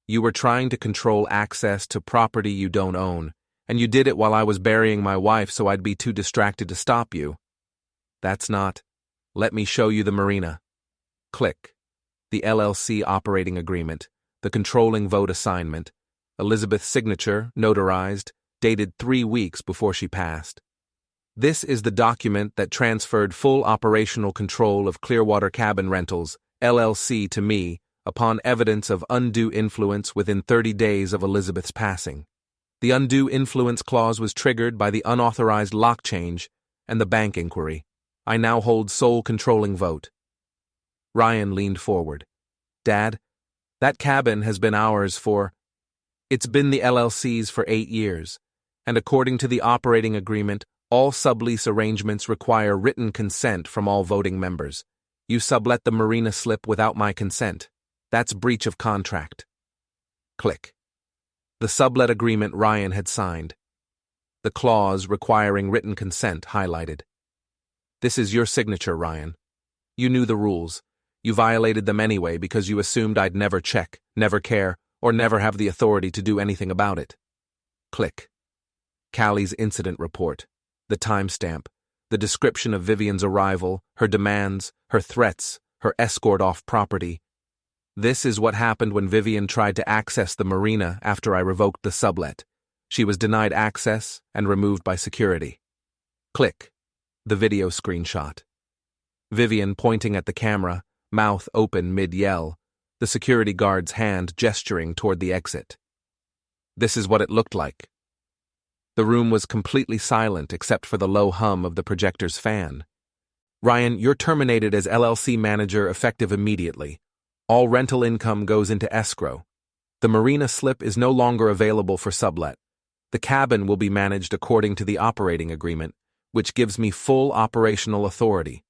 "You were trying to control access to property you don't own, and you did it while I was burying my wife so I'd be too distracted to stop you." "That's not. Let me show you the marina." Click. The LLC operating agreement, the controlling vote assignment, Elizabeth's signature, notarized, dated 3 weeks before she passed. This is the document that transferred full operational control of Clearwater Cabin Rentals, LLC to me, upon evidence of undue influence within 30 days of Elizabeth's passing. The undue influence clause was triggered by the unauthorized lock change and the bank inquiry. I now hold sole controlling vote. Ryan leaned forward. "Dad, that cabin has been ours for... It's been the LLC's for 8 years, and according to the operating agreement, all sublease arrangements require written consent from all voting members. You sublet the marina slip without my consent. That's breach of contract." Click. The sublet agreement Ryan had signed. The clause requiring written consent highlighted. "This is your signature, Ryan. You knew the rules. You violated them anyway because you assumed I'd never check, never care, or never have the authority to do anything about it." Click. Callie's incident report. The timestamp, the description of Vivian's arrival, her demands, her threats, her escort off property. This is what happened when Vivian tried to access the marina after I revoked the sublet. She was denied access and removed by security. Click. The video screenshot. Vivian pointing at the camera, mouth open mid-yell, the security guard's hand gesturing toward the exit. This is what it looked like. The room was completely silent except for the low hum of the projector's fan. Ryan, you're terminated as LLC manager effective immediately. All rental income goes into escrow. The marina slip is no longer available for sublet. The cabin will be managed according to the operating agreement, which gives me full operational authority.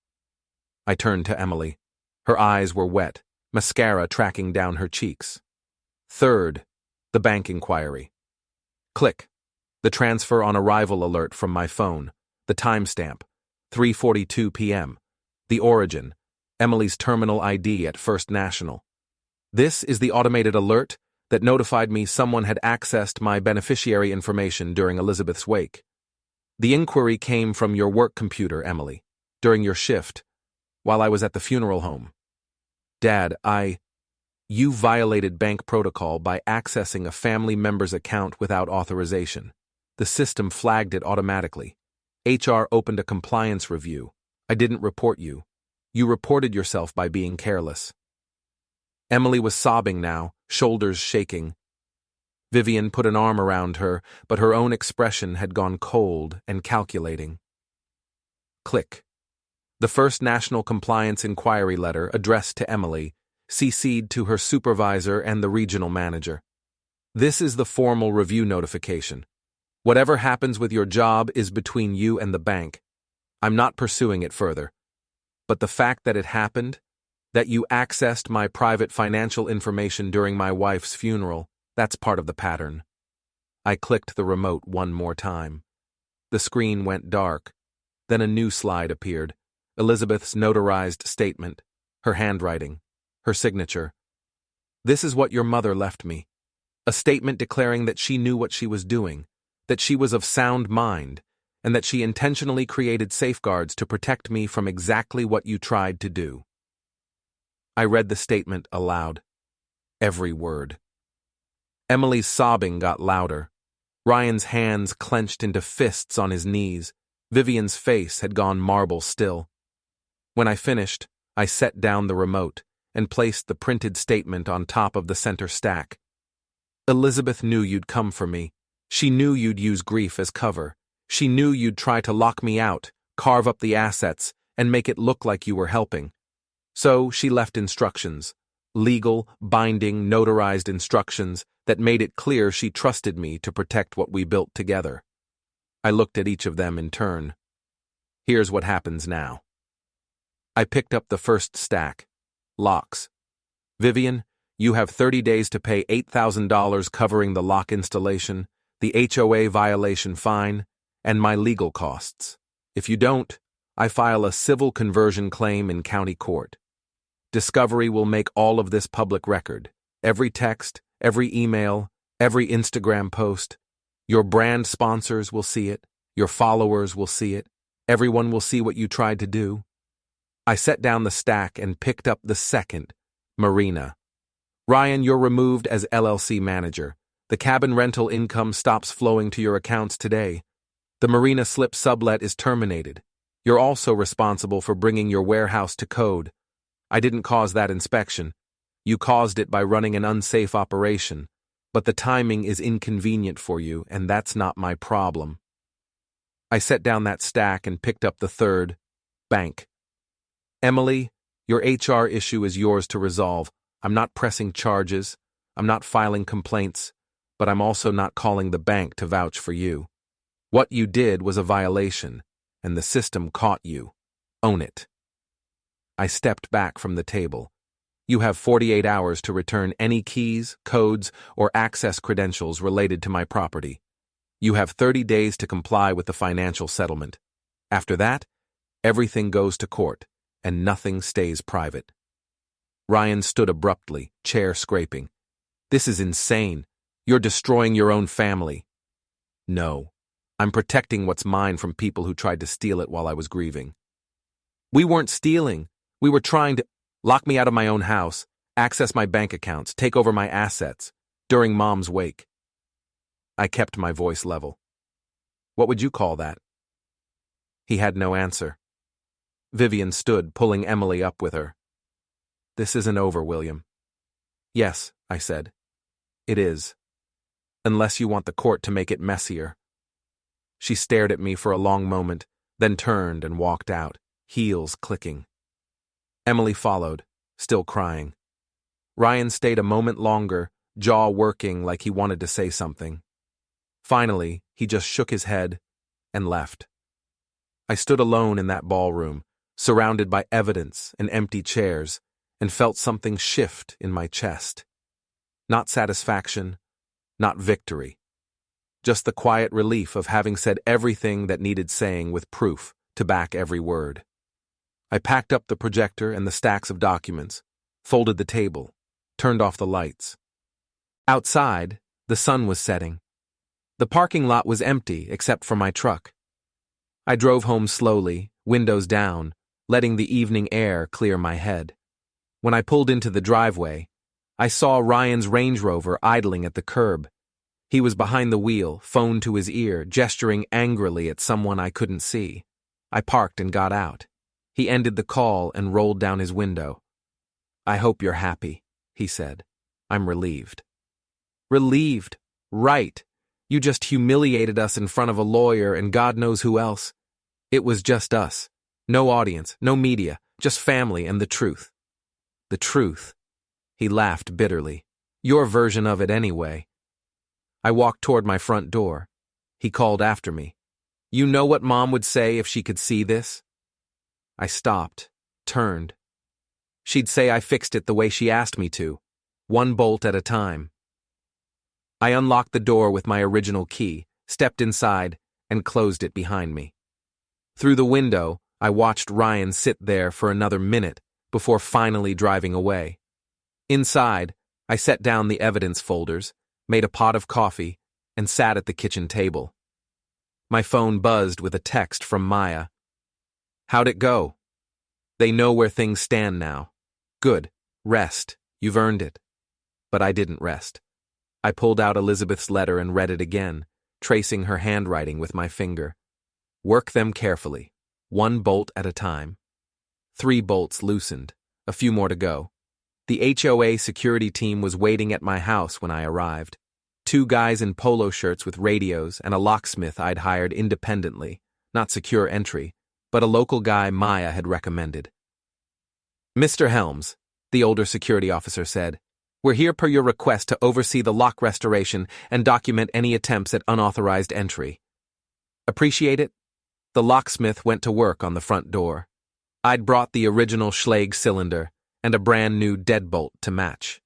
I turned to Emily. Her eyes were wet, mascara tracking down her cheeks. Third, the bank inquiry. Click. The transfer on arrival alert from my phone. The timestamp, 3:42 p.m. The origin, Emily's terminal ID at First National. This is the automated alert that notified me someone had accessed my beneficiary information during Elizabeth's wake. The inquiry came from your work computer, Emily, during your shift, while I was at the funeral home. Dad, You violated bank protocol by accessing a family member's account without authorization. The system flagged it automatically. HR opened a compliance review. I didn't report you. You reported yourself by being careless. Emily was sobbing now, shoulders shaking. Vivian put an arm around her, but her own expression had gone cold and calculating. Click. The First National Compliance Inquiry letter addressed to Emily, CC'd to her supervisor and the regional manager. This is the formal review notification. Whatever happens with your job is between you and the bank. I'm not pursuing it further. But the fact that it happened, that you accessed my private financial information during my wife's funeral, that's part of the pattern. I clicked the remote one more time. The screen went dark. Then a new slide appeared. Elizabeth's notarized statement, her handwriting, her signature. This is what your mother left me. A statement declaring that she knew what she was doing, that she was of sound mind, and that she intentionally created safeguards to protect me from exactly what you tried to do. I read the statement aloud. Every word. Emily's sobbing got louder. Ryan's hands clenched into fists on his knees. Vivian's face had gone marble still. When I finished, I set down the remote and placed the printed statement on top of the center stack. Elizabeth knew you'd come for me. She knew you'd use grief as cover. She knew you'd try to lock me out, carve up the assets, and make it look like you were helping. So she left instructions, legal, binding, notarized instructions that made it clear she trusted me to protect what we built together. I looked at each of them in turn. Here's what happens now. I picked up the first stack. Locks. Vivian, you have 30 days to pay $8,000 covering the lock installation, the HOA violation fine, and my legal costs. If you don't, I file a civil conversion claim in county court. Discovery will make all of this public record. Every text, every email, every Instagram post. Your brand sponsors will see it. Your followers will see it. Everyone will see what you tried to do. I set down the stack and picked up the second, Marina. Ryan, you're removed as LLC manager. The cabin rental income stops flowing to your accounts today. The marina slip sublet is terminated. You're also responsible for bringing your warehouse to code. I didn't cause that inspection. You caused it by running an unsafe operation, but the timing is inconvenient for you, and that's not my problem. I set down that stack and picked up the third, bank. Emily, your HR issue is yours to resolve. I'm not pressing charges. I'm not filing complaints, but I'm also not calling the bank to vouch for you. What you did was a violation, and the system caught you. Own it. I stepped back from the table. You have 48 hours to return any keys, codes, or access credentials related to my property. You have 30 days to comply with the financial settlement. After that, everything goes to court, and nothing stays private. Ryan stood abruptly, chair scraping. This is insane. You're destroying your own family. No. I'm protecting what's mine from people who tried to steal it while I was grieving. We weren't stealing. We were trying to lock me out of my own house, access my bank accounts, take over my assets, during Mom's wake. I kept my voice level. What would you call that? He had no answer. Vivian stood, pulling Emily up with her. "This isn't over, William." "Yes," I said. "It is. Unless you want the court to make it messier." She stared at me for a long moment, then turned and walked out, heels clicking. Emily followed, still crying. Ryan stayed a moment longer, jaw working like he wanted to say something. Finally, he just shook his head and left. I stood alone in that ballroom, surrounded by evidence and empty chairs, and felt something shift in my chest. Not satisfaction, not victory. Just the quiet relief of having said everything that needed saying with proof to back every word. I packed up the projector and the stacks of documents, folded the table, turned off the lights. Outside, the sun was setting. The parking lot was empty except for my truck. I drove home slowly, windows down, letting the evening air clear my head. When I pulled into the driveway, I saw Ryan's Range Rover idling at the curb. He was behind the wheel, phone to his ear, gesturing angrily at someone I couldn't see. I parked and got out. He ended the call and rolled down his window. "I hope you're happy," he said. "I'm relieved." Relieved? Right. You just humiliated us in front of a lawyer and God knows who else. It was just us. No audience, no media, just family and the truth. The truth. He laughed bitterly. Your version of it anyway. I walked toward my front door. He called after me. "You know what Mom would say if she could see this?" I stopped, turned. She'd say I fixed it the way she asked me to, one bolt at a time. I unlocked the door with my original key, stepped inside, and closed it behind me. Through the window, I watched Ryan sit there for another minute before finally driving away. Inside, I set down the evidence folders, made a pot of coffee, and sat at the kitchen table. My phone buzzed with a text from Maya. "How'd it go?" "They know where things stand now." "Good. Rest. You've earned it." But I didn't rest. I pulled out Elizabeth's letter and read it again, tracing her handwriting with my finger. "Work them carefully, one bolt at a time." 3 bolts loosened, a few more to go. The HOA security team was waiting at my house when I arrived. 2 guys in polo shirts with radios and a locksmith I'd hired independently, not secure entry, but a local guy Maya had recommended. "Mr. Helms," the older security officer said, "we're here per your request to oversee the lock restoration and document any attempts at unauthorized entry." "Appreciate it?" The locksmith went to work on the front door. I'd brought the original Schlage cylinder and a brand new deadbolt to match.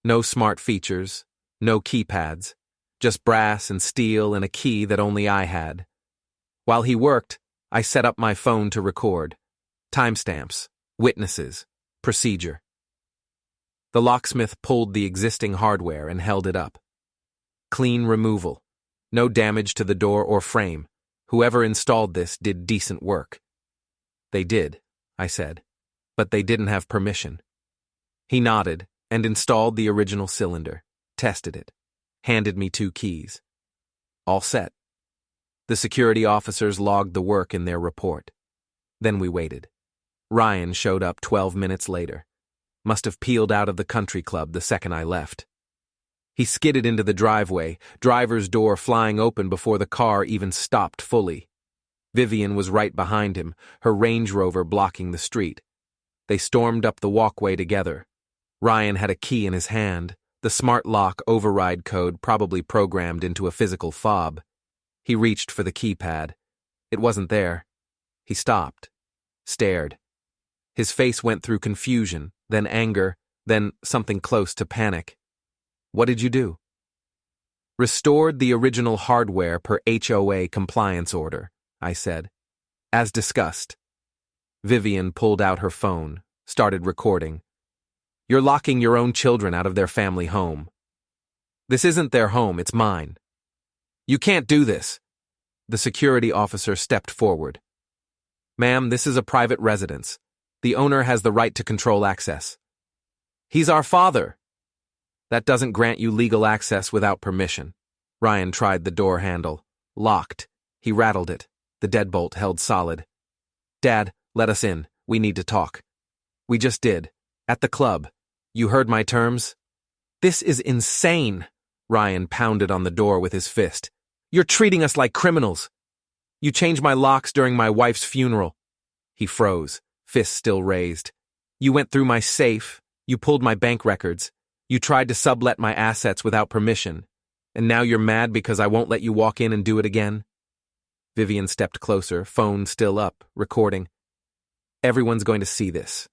No smart features, no keypads, just brass and steel and a key that only I had. While he worked, I set up my phone to record. Timestamps, witnesses, procedure. The locksmith pulled the existing hardware and held it up. Clean removal. No damage to the door or frame. Whoever installed this did decent work. "They did," I said, "but they didn't have permission." He nodded and installed the original cylinder, tested it, handed me 2 keys. All set. The security officers logged the work in their report. Then we waited. Ryan showed up 12 minutes later. Must have peeled out of the country club the second I left. He skidded into the driveway, driver's door flying open before the car even stopped fully. Vivian was right behind him, her Range Rover blocking the street. They stormed up the walkway together. Ryan had a key in his hand, the smart lock override code probably programmed into a physical fob. He reached for the keypad. It wasn't there. He stopped, stared. His face went through confusion, then anger, then something close to panic. "What did you do?" "Restored the original hardware per HOA compliance order," I said. "As discussed." Vivian pulled out her phone, started recording. "You're locking your own children out of their family home." "This isn't their home, it's mine." "You can't do this." The security officer stepped forward. "Ma'am, this is a private residence. The owner has the right to control access." "He's our father." "That doesn't grant you legal access without permission." Ryan tried the door handle. Locked. He rattled it. The deadbolt held solid. Dad, let us in. We need to talk. We just did. At the club. You heard my terms? This is insane. Ryan pounded on the door with his fist. You're treating us like criminals. You changed my locks during my wife's funeral. He froze, fist still raised. You went through my safe. You pulled my bank records. You tried to sublet my assets without permission. And now you're mad because I won't let you walk in and do it again? Vivian stepped closer, phone still up, recording. Everyone's going to see this.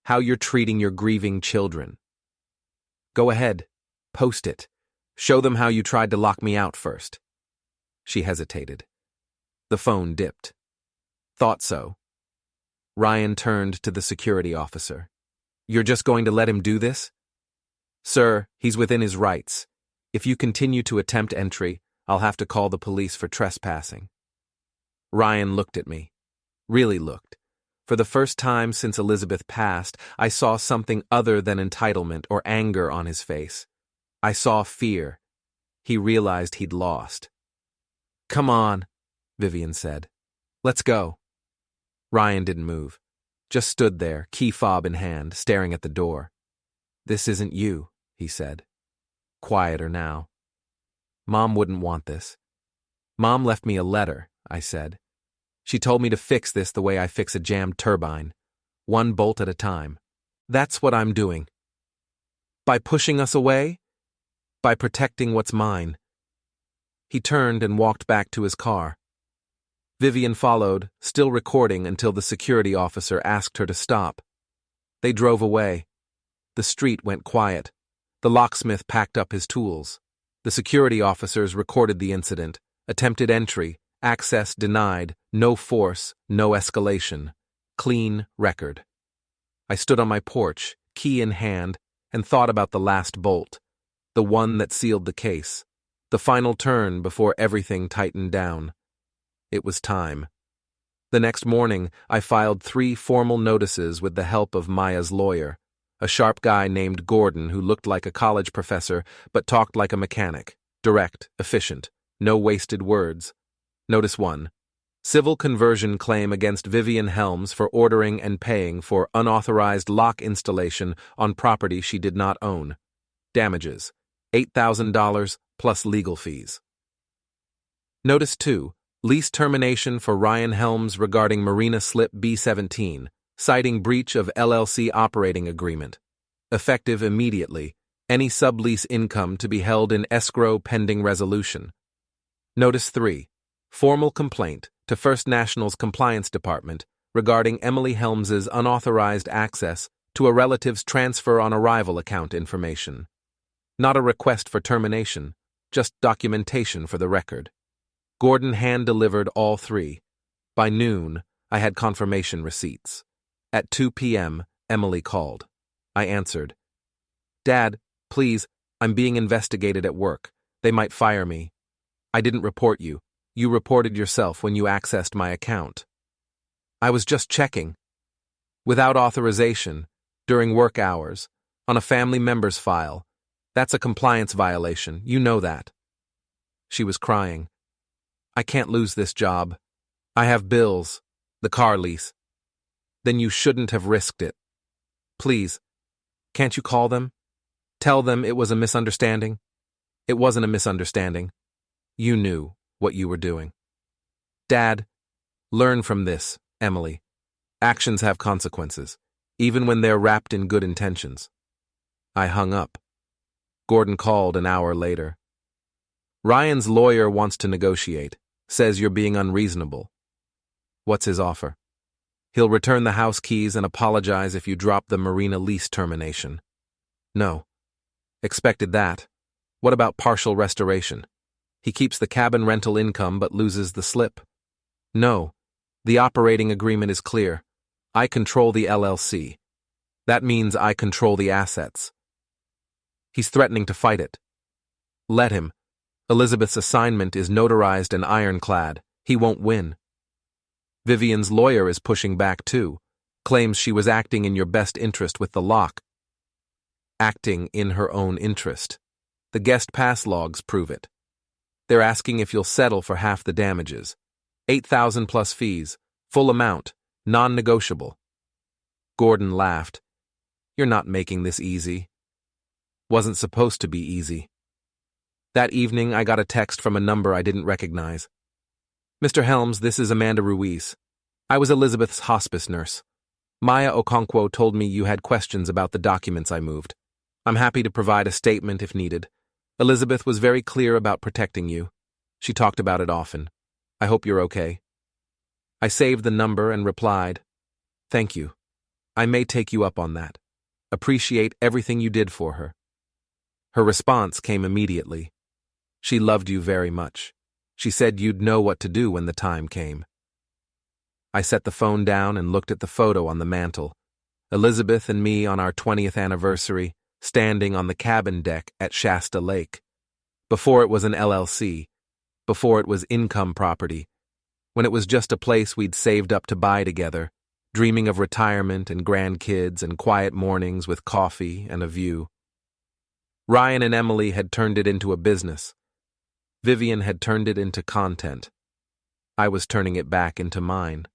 How you're treating your grieving children. Go ahead. Post it. Show them how you tried to lock me out first. She hesitated. The phone dipped. Thought so. Ryan turned to the security officer. You're just going to let him do this? Sir, he's within his rights. If you continue to attempt entry, I'll have to call the police for trespassing. Ryan looked at me. Really looked. For the first time since Elizabeth passed, I saw something other than entitlement or anger on his face. I saw fear. He realized he'd lost. Come on, Vivian said. Let's go. Ryan didn't move. Just stood there, key fob in hand, staring at the door. This isn't you, he said. Quieter now. Mom wouldn't want this. Mom left me a letter, I said. She told me to fix this the way I fix a jammed turbine, one bolt at a time. That's what I'm doing. By pushing us away? By protecting what's mine. He turned and walked back to his car. Vivian followed, still recording until the security officer asked her to stop. They drove away. The street went quiet. The locksmith packed up his tools. The security officers recorded the incident. Attempted entry, access denied, no force, no escalation. Clean record. I stood on my porch, key in hand, and thought about the last bolt. The one that sealed the case. The final turn before everything tightened down. It was time. The next morning, I filed 3 formal notices with the help of Maya's lawyer, a sharp guy named Gordon who looked like a college professor but talked like a mechanic, direct, efficient, no wasted words. Notice 1. Civil conversion claim against Vivian Helms for ordering and paying for unauthorized lock installation on property she did not own. Damages, $8,000 plus legal fees. Notice 2. Lease termination for Ryan Helms regarding Marina Slip B17, citing breach of LLC operating agreement. Effective immediately. Any sublease income to be held in escrow pending resolution. Notice 3. Formal complaint to First National's Compliance Department regarding Emily Helms's unauthorized access to a relative's transfer on arrival account information. Not a request for termination, just documentation for the record. Gordon hand-delivered all 3. By noon, I had confirmation receipts. At 2 p.m., Emily called. I answered. Dad, please, I'm being investigated at work. They might fire me. I didn't report you. You reported yourself when you accessed my account. I was just checking. Without authorization, during work hours, on a family member's file. That's a compliance violation. You know that. She was crying. I can't lose this job. I have bills, the car lease. Then you shouldn't have risked it. Please, can't you call them? Tell them it was a misunderstanding? It wasn't a misunderstanding. You knew what you were doing. Dad, learn from this, Emily. Actions have consequences, even when they're wrapped in good intentions. I hung up. Gordon called an hour later. Ryan's lawyer wants to negotiate, says you're being unreasonable. What's his offer? He'll return the house keys and apologize if you drop the marina lease termination. No. Expected that. What about partial restoration? He keeps the cabin rental income but loses the slip. No. The operating agreement is clear. I control the LLC. That means I control the assets. He's threatening to fight it. Let him. Elizabeth's assignment is notarized and ironclad. He won't win. Vivian's lawyer is pushing back too. Claims she was acting in your best interest with the lock. Acting in her own interest. The guest pass logs prove it. They're asking if you'll settle for half the damages. $8,000 plus fees, full amount, non-negotiable. Gordon laughed. You're not making this easy. Wasn't supposed to be easy. That evening, I got a text from a number I didn't recognize. Mr. Helms, this is Amanda Ruiz. I was Elizabeth's hospice nurse. Maya Okonkwo told me you had questions about the documents I moved. I'm happy to provide a statement if needed. Elizabeth was very clear about protecting you. She talked about it often. I hope you're okay. I saved the number and replied, Thank you. I may take you up on that. Appreciate everything you did for her. Her response came immediately. She loved you very much. She said you'd know what to do when the time came. I set the phone down and looked at the photo on the mantel. Elizabeth and me on our 20th anniversary, standing on the cabin deck at Shasta Lake. Before it was an LLC. Before it was income property. When it was just a place we'd saved up to buy together, dreaming of retirement and grandkids and quiet mornings with coffee and a view. Ryan and Emily had turned it into a business. Vivian had turned it into content. I was turning it back into mine.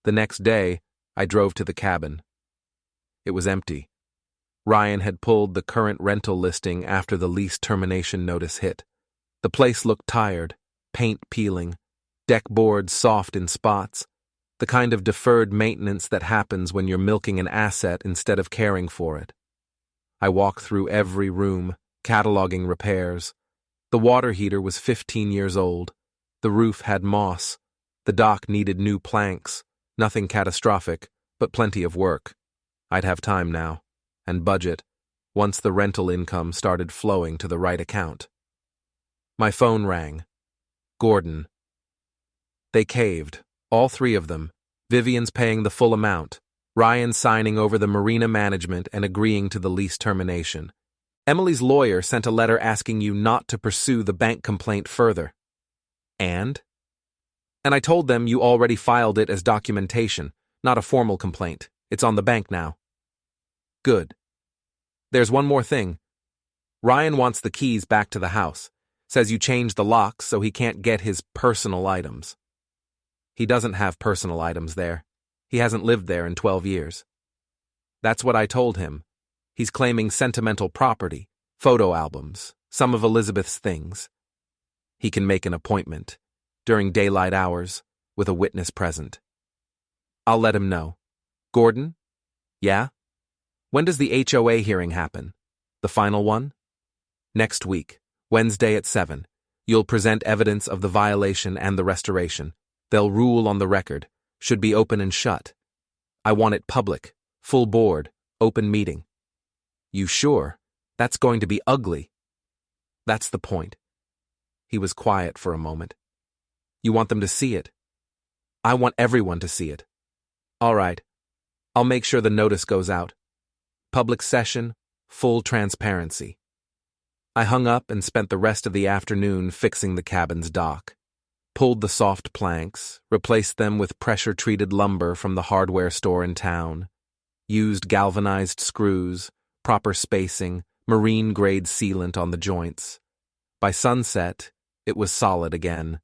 The next day, I drove to the cabin. It was empty. Ryan had pulled the current rental listing after the lease termination notice hit. The place looked tired, paint peeling, deck boards soft in spots, the kind of deferred maintenance that happens when you're milking an asset instead of caring for it. I walked through every room, cataloging repairs. The water heater was 15 years old. The roof had moss. The dock needed new planks. Nothing catastrophic, but plenty of work. I'd have time now, and budget, once the rental income started flowing to the right account. My phone rang. Gordon. They caved, all three of them. Vivian's paying the full amount. Ryan signing over the marina management and agreeing to the lease termination. Emily's lawyer sent a letter asking you not to pursue the bank complaint further. And I told them you already filed it as documentation, not a formal complaint. It's on the bank now. Good. There's one more thing. Ryan wants the keys back to the house. Says you changed the locks so he can't get his personal items. He doesn't have personal items there. He hasn't lived there in 12 years. That's what I told him. He's claiming sentimental property, photo albums, some of Elizabeth's things. He can make an appointment, during daylight hours, with a witness present. I'll let him know. Gordon? Yeah? When does the HOA hearing happen? The final one? Next week, Wednesday at 7. You'll present evidence of the violation and the restoration. They'll rule on the record. Should be open and shut. I want it public, full board, open meeting. You sure? That's going to be ugly. That's the point. He was quiet for a moment. You want them to see it? I want everyone to see it. All right. I'll make sure the notice goes out. Public session, full transparency. I hung up and spent the rest of the afternoon fixing the cabin's dock. Pulled the soft planks, replaced them with pressure-treated lumber from the hardware store in town. Used galvanized screws, proper spacing, marine-grade sealant on the joints. By sunset, it was solid again.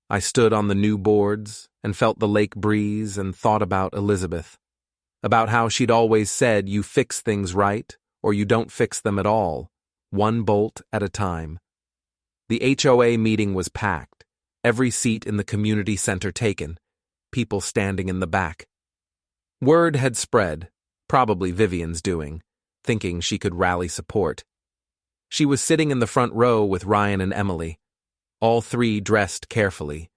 I stood on the new boards and felt the lake breeze and thought about Elizabeth. About how she'd always said you fix things right or you don't fix them at all, one bolt at a time. The HOA meeting was packed, every seat in the community center taken, people standing in the back. Word had spread, probably Vivian's doing, thinking she could rally support. She was sitting in the front row with Ryan and Emily, all three dressed carefully.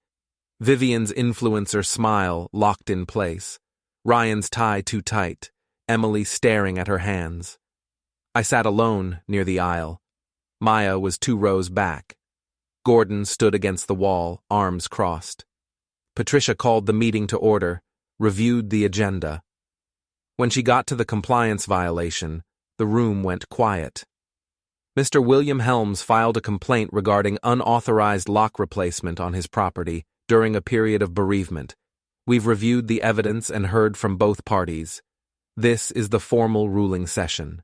Vivian's influencer smile locked in place, Ryan's tie too tight, Emily staring at her hands. I sat alone near the aisle. Maya was 2 rows back. Gordon stood against the wall, arms crossed. Patricia called the meeting to order, reviewed the agenda. When she got to the compliance violation, the room went quiet. Mr. William Helms filed a complaint regarding unauthorized lock replacement on his property during a period of bereavement. We've reviewed the evidence and heard from both parties. This is the formal ruling session.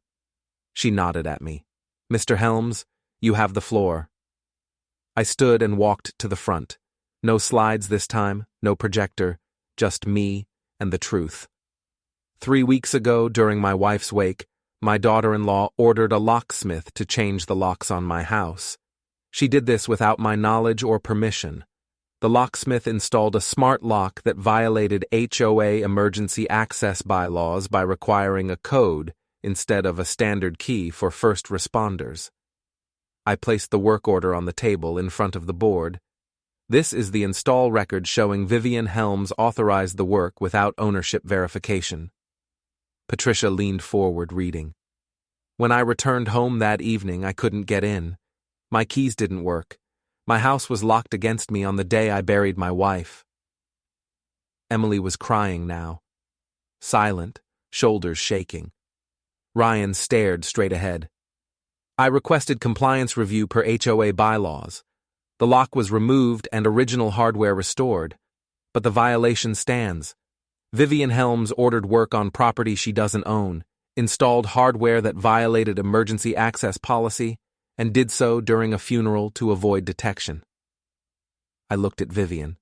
She nodded at me. Mr. Helms, you have the floor. I stood and walked to the front. No slides this time, no projector, just me and the truth. 3 weeks ago, during my wife's wake, my daughter-in-law ordered a locksmith to change the locks on my house. She did this without my knowledge or permission. The locksmith installed a smart lock that violated HOA emergency access bylaws by requiring a code instead of a standard key for first responders. I placed the work order on the table in front of the board. This is the install record showing Vivian Helms authorized the work without ownership verification. Patricia leaned forward, reading. When I returned home that evening, I couldn't get in. My keys didn't work. My house was locked against me on the day I buried my wife. Emily was crying now. Silent, shoulders shaking. Ryan stared straight ahead. I requested compliance review per HOA bylaws. The lock was removed and original hardware restored, but the violation stands. Vivian Helms ordered work on property she doesn't own, installed hardware that violated emergency access policy, and did so during a funeral to avoid detection. I looked at Vivian.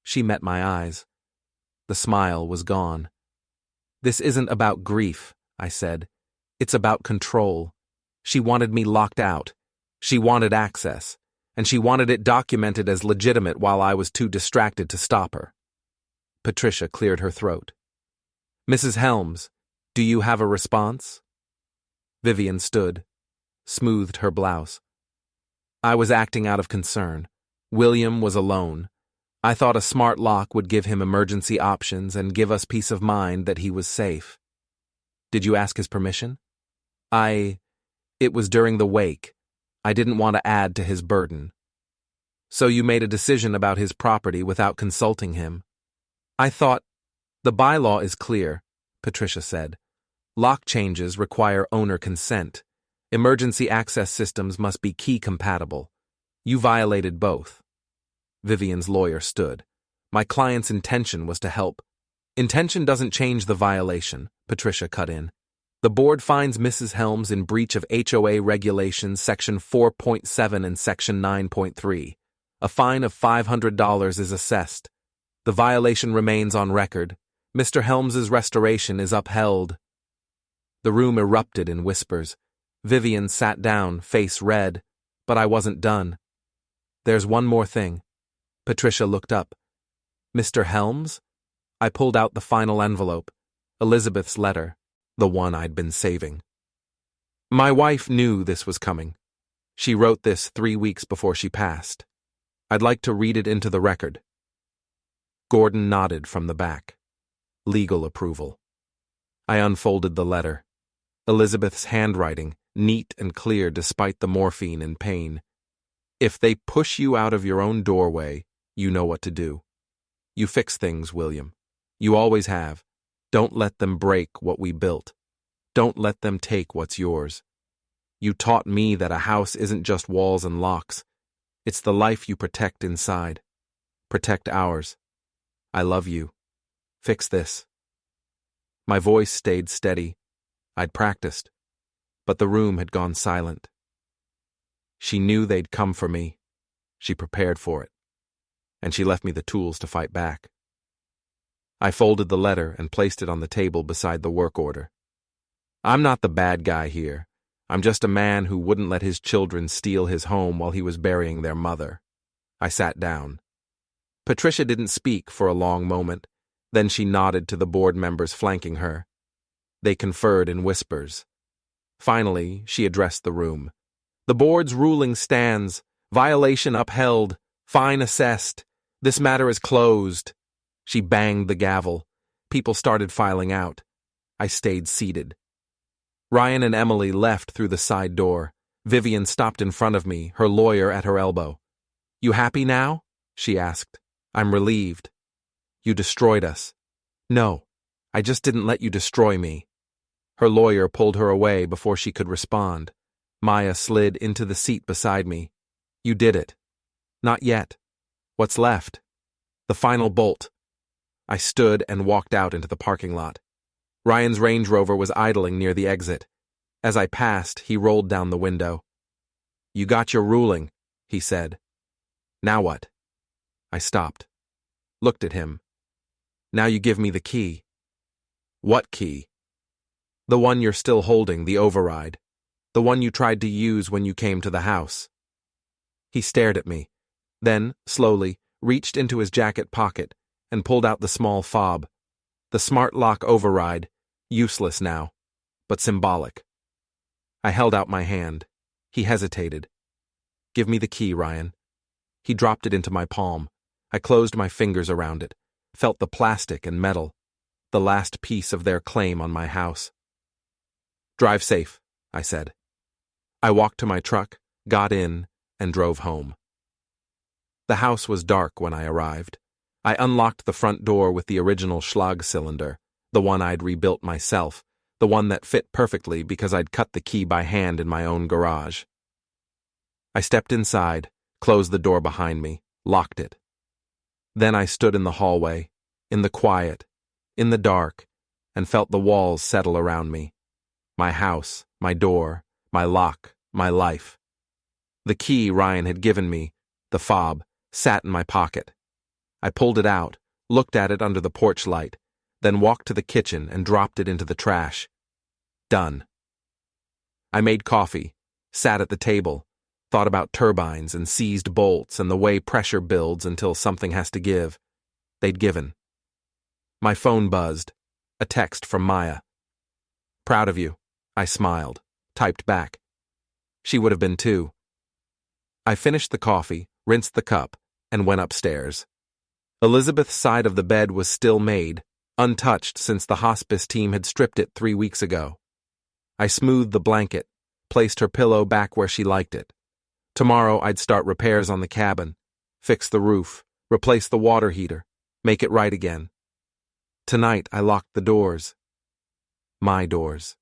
She met my eyes. The smile was gone. This isn't about grief, I said. It's about control. She wanted me locked out. She wanted access, and she wanted it documented as legitimate while I was too distracted to stop her. Patricia cleared her throat. Mrs. Helms, do you have a response? Vivian stood, smoothed her blouse. I was acting out of concern. William was alone. I thought a smart lock would give him emergency options and give us peace of mind that he was safe. Did you ask his permission? It was during the wake. I didn't want to add to his burden. So you made a decision about his property without consulting him. I thought, the bylaw is clear, Patricia said. Lock changes require owner consent. Emergency access systems must be key compatible. You violated both. Vivian's lawyer stood. My client's intention was to help. Intention doesn't change the violation, Patricia cut in. The board finds Mrs. Helms in breach of HOA regulations Section 4.7 and Section 9.3. A fine of $500 is assessed. The violation remains on record. Mr. Helms's restoration is upheld. The room erupted in whispers. Vivian sat down, face red, but I wasn't done. There's one more thing. Patricia looked up. Mr. Helms? I pulled out the final envelope, Elizabeth's letter, the one I'd been saving. My wife knew this was coming. She wrote this 3 weeks before she passed. I'd like to read it into the record. Gordon nodded from the back. Legal approval. I unfolded the letter. Elizabeth's handwriting, neat and clear despite the morphine and pain. If they push you out of your own doorway, you know what to do. You fix things, William. You always have. Don't let them break what we built. Don't let them take what's yours. You taught me that a house isn't just walls and locks. It's the life you protect inside. Protect ours. I love you. Fix this. My voice stayed steady. I'd practiced. But the room had gone silent. She knew they'd come for me. She prepared for it. And she left me the tools to fight back. I folded the letter and placed it on the table beside the work order. I'm not the bad guy here. I'm just a man who wouldn't let his children steal his home while he was burying their mother. I sat down. Patricia didn't speak for a long moment. Then she nodded to the board members flanking her. They conferred in whispers. Finally, she addressed the room. The board's ruling stands. Violation upheld. Fine assessed. This matter is closed. She banged the gavel. People started filing out. I stayed seated. Ryan and Emily left through the side door. Vivian stopped in front of me, her lawyer at her elbow. You happy now? She asked. I'm relieved. You destroyed us. No, I just didn't let you destroy me. Her lawyer pulled her away before she could respond. Maya slid into the seat beside me. You did it. Not yet. What's left? The final bolt. I stood and walked out into the parking lot. Ryan's Range Rover was idling near the exit. As I passed, he rolled down the window. You got your ruling, he said. Now what? I stopped. Looked at him. Now you give me the key. What key? The one you're still holding, the override. The one you tried to use when you came to the house. He stared at me, then, slowly, reached into his jacket pocket and pulled out the small fob. The smart lock override, useless now, but symbolic. I held out my hand. He hesitated. Give me the key, Ryan. He dropped it into my palm. I closed my fingers around it, felt the plastic and metal, the last piece of their claim on my house. Drive safe, I said. I walked to my truck, got in, and drove home. The house was dark when I arrived. I unlocked the front door with the original Schlag cylinder, the one I'd rebuilt myself, the one that fit perfectly because I'd cut the key by hand in my own garage. I stepped inside, closed the door behind me, locked it. Then I stood in the hallway, in the quiet, in the dark, and felt the walls settle around me. My house, my door, my lock, my life. The key Ryan had given me, the fob, sat in my pocket. I pulled it out, looked at it under the porch light, then walked to the kitchen and dropped it into the trash. Done. I made coffee, sat at the table, thought about turbines and seized bolts and the way pressure builds until something has to give. They'd given. My phone buzzed. A text from Maya. Proud of you, I smiled, typed back. She would have been too. I finished the coffee, rinsed the cup, and went upstairs. Elizabeth's side of the bed was still made, untouched since the hospice team had stripped it 3 weeks ago. I smoothed the blanket, placed her pillow back where she liked it. Tomorrow I'd start repairs on the cabin, fix the roof, replace the water heater, make it right again. Tonight I locked the doors. My doors.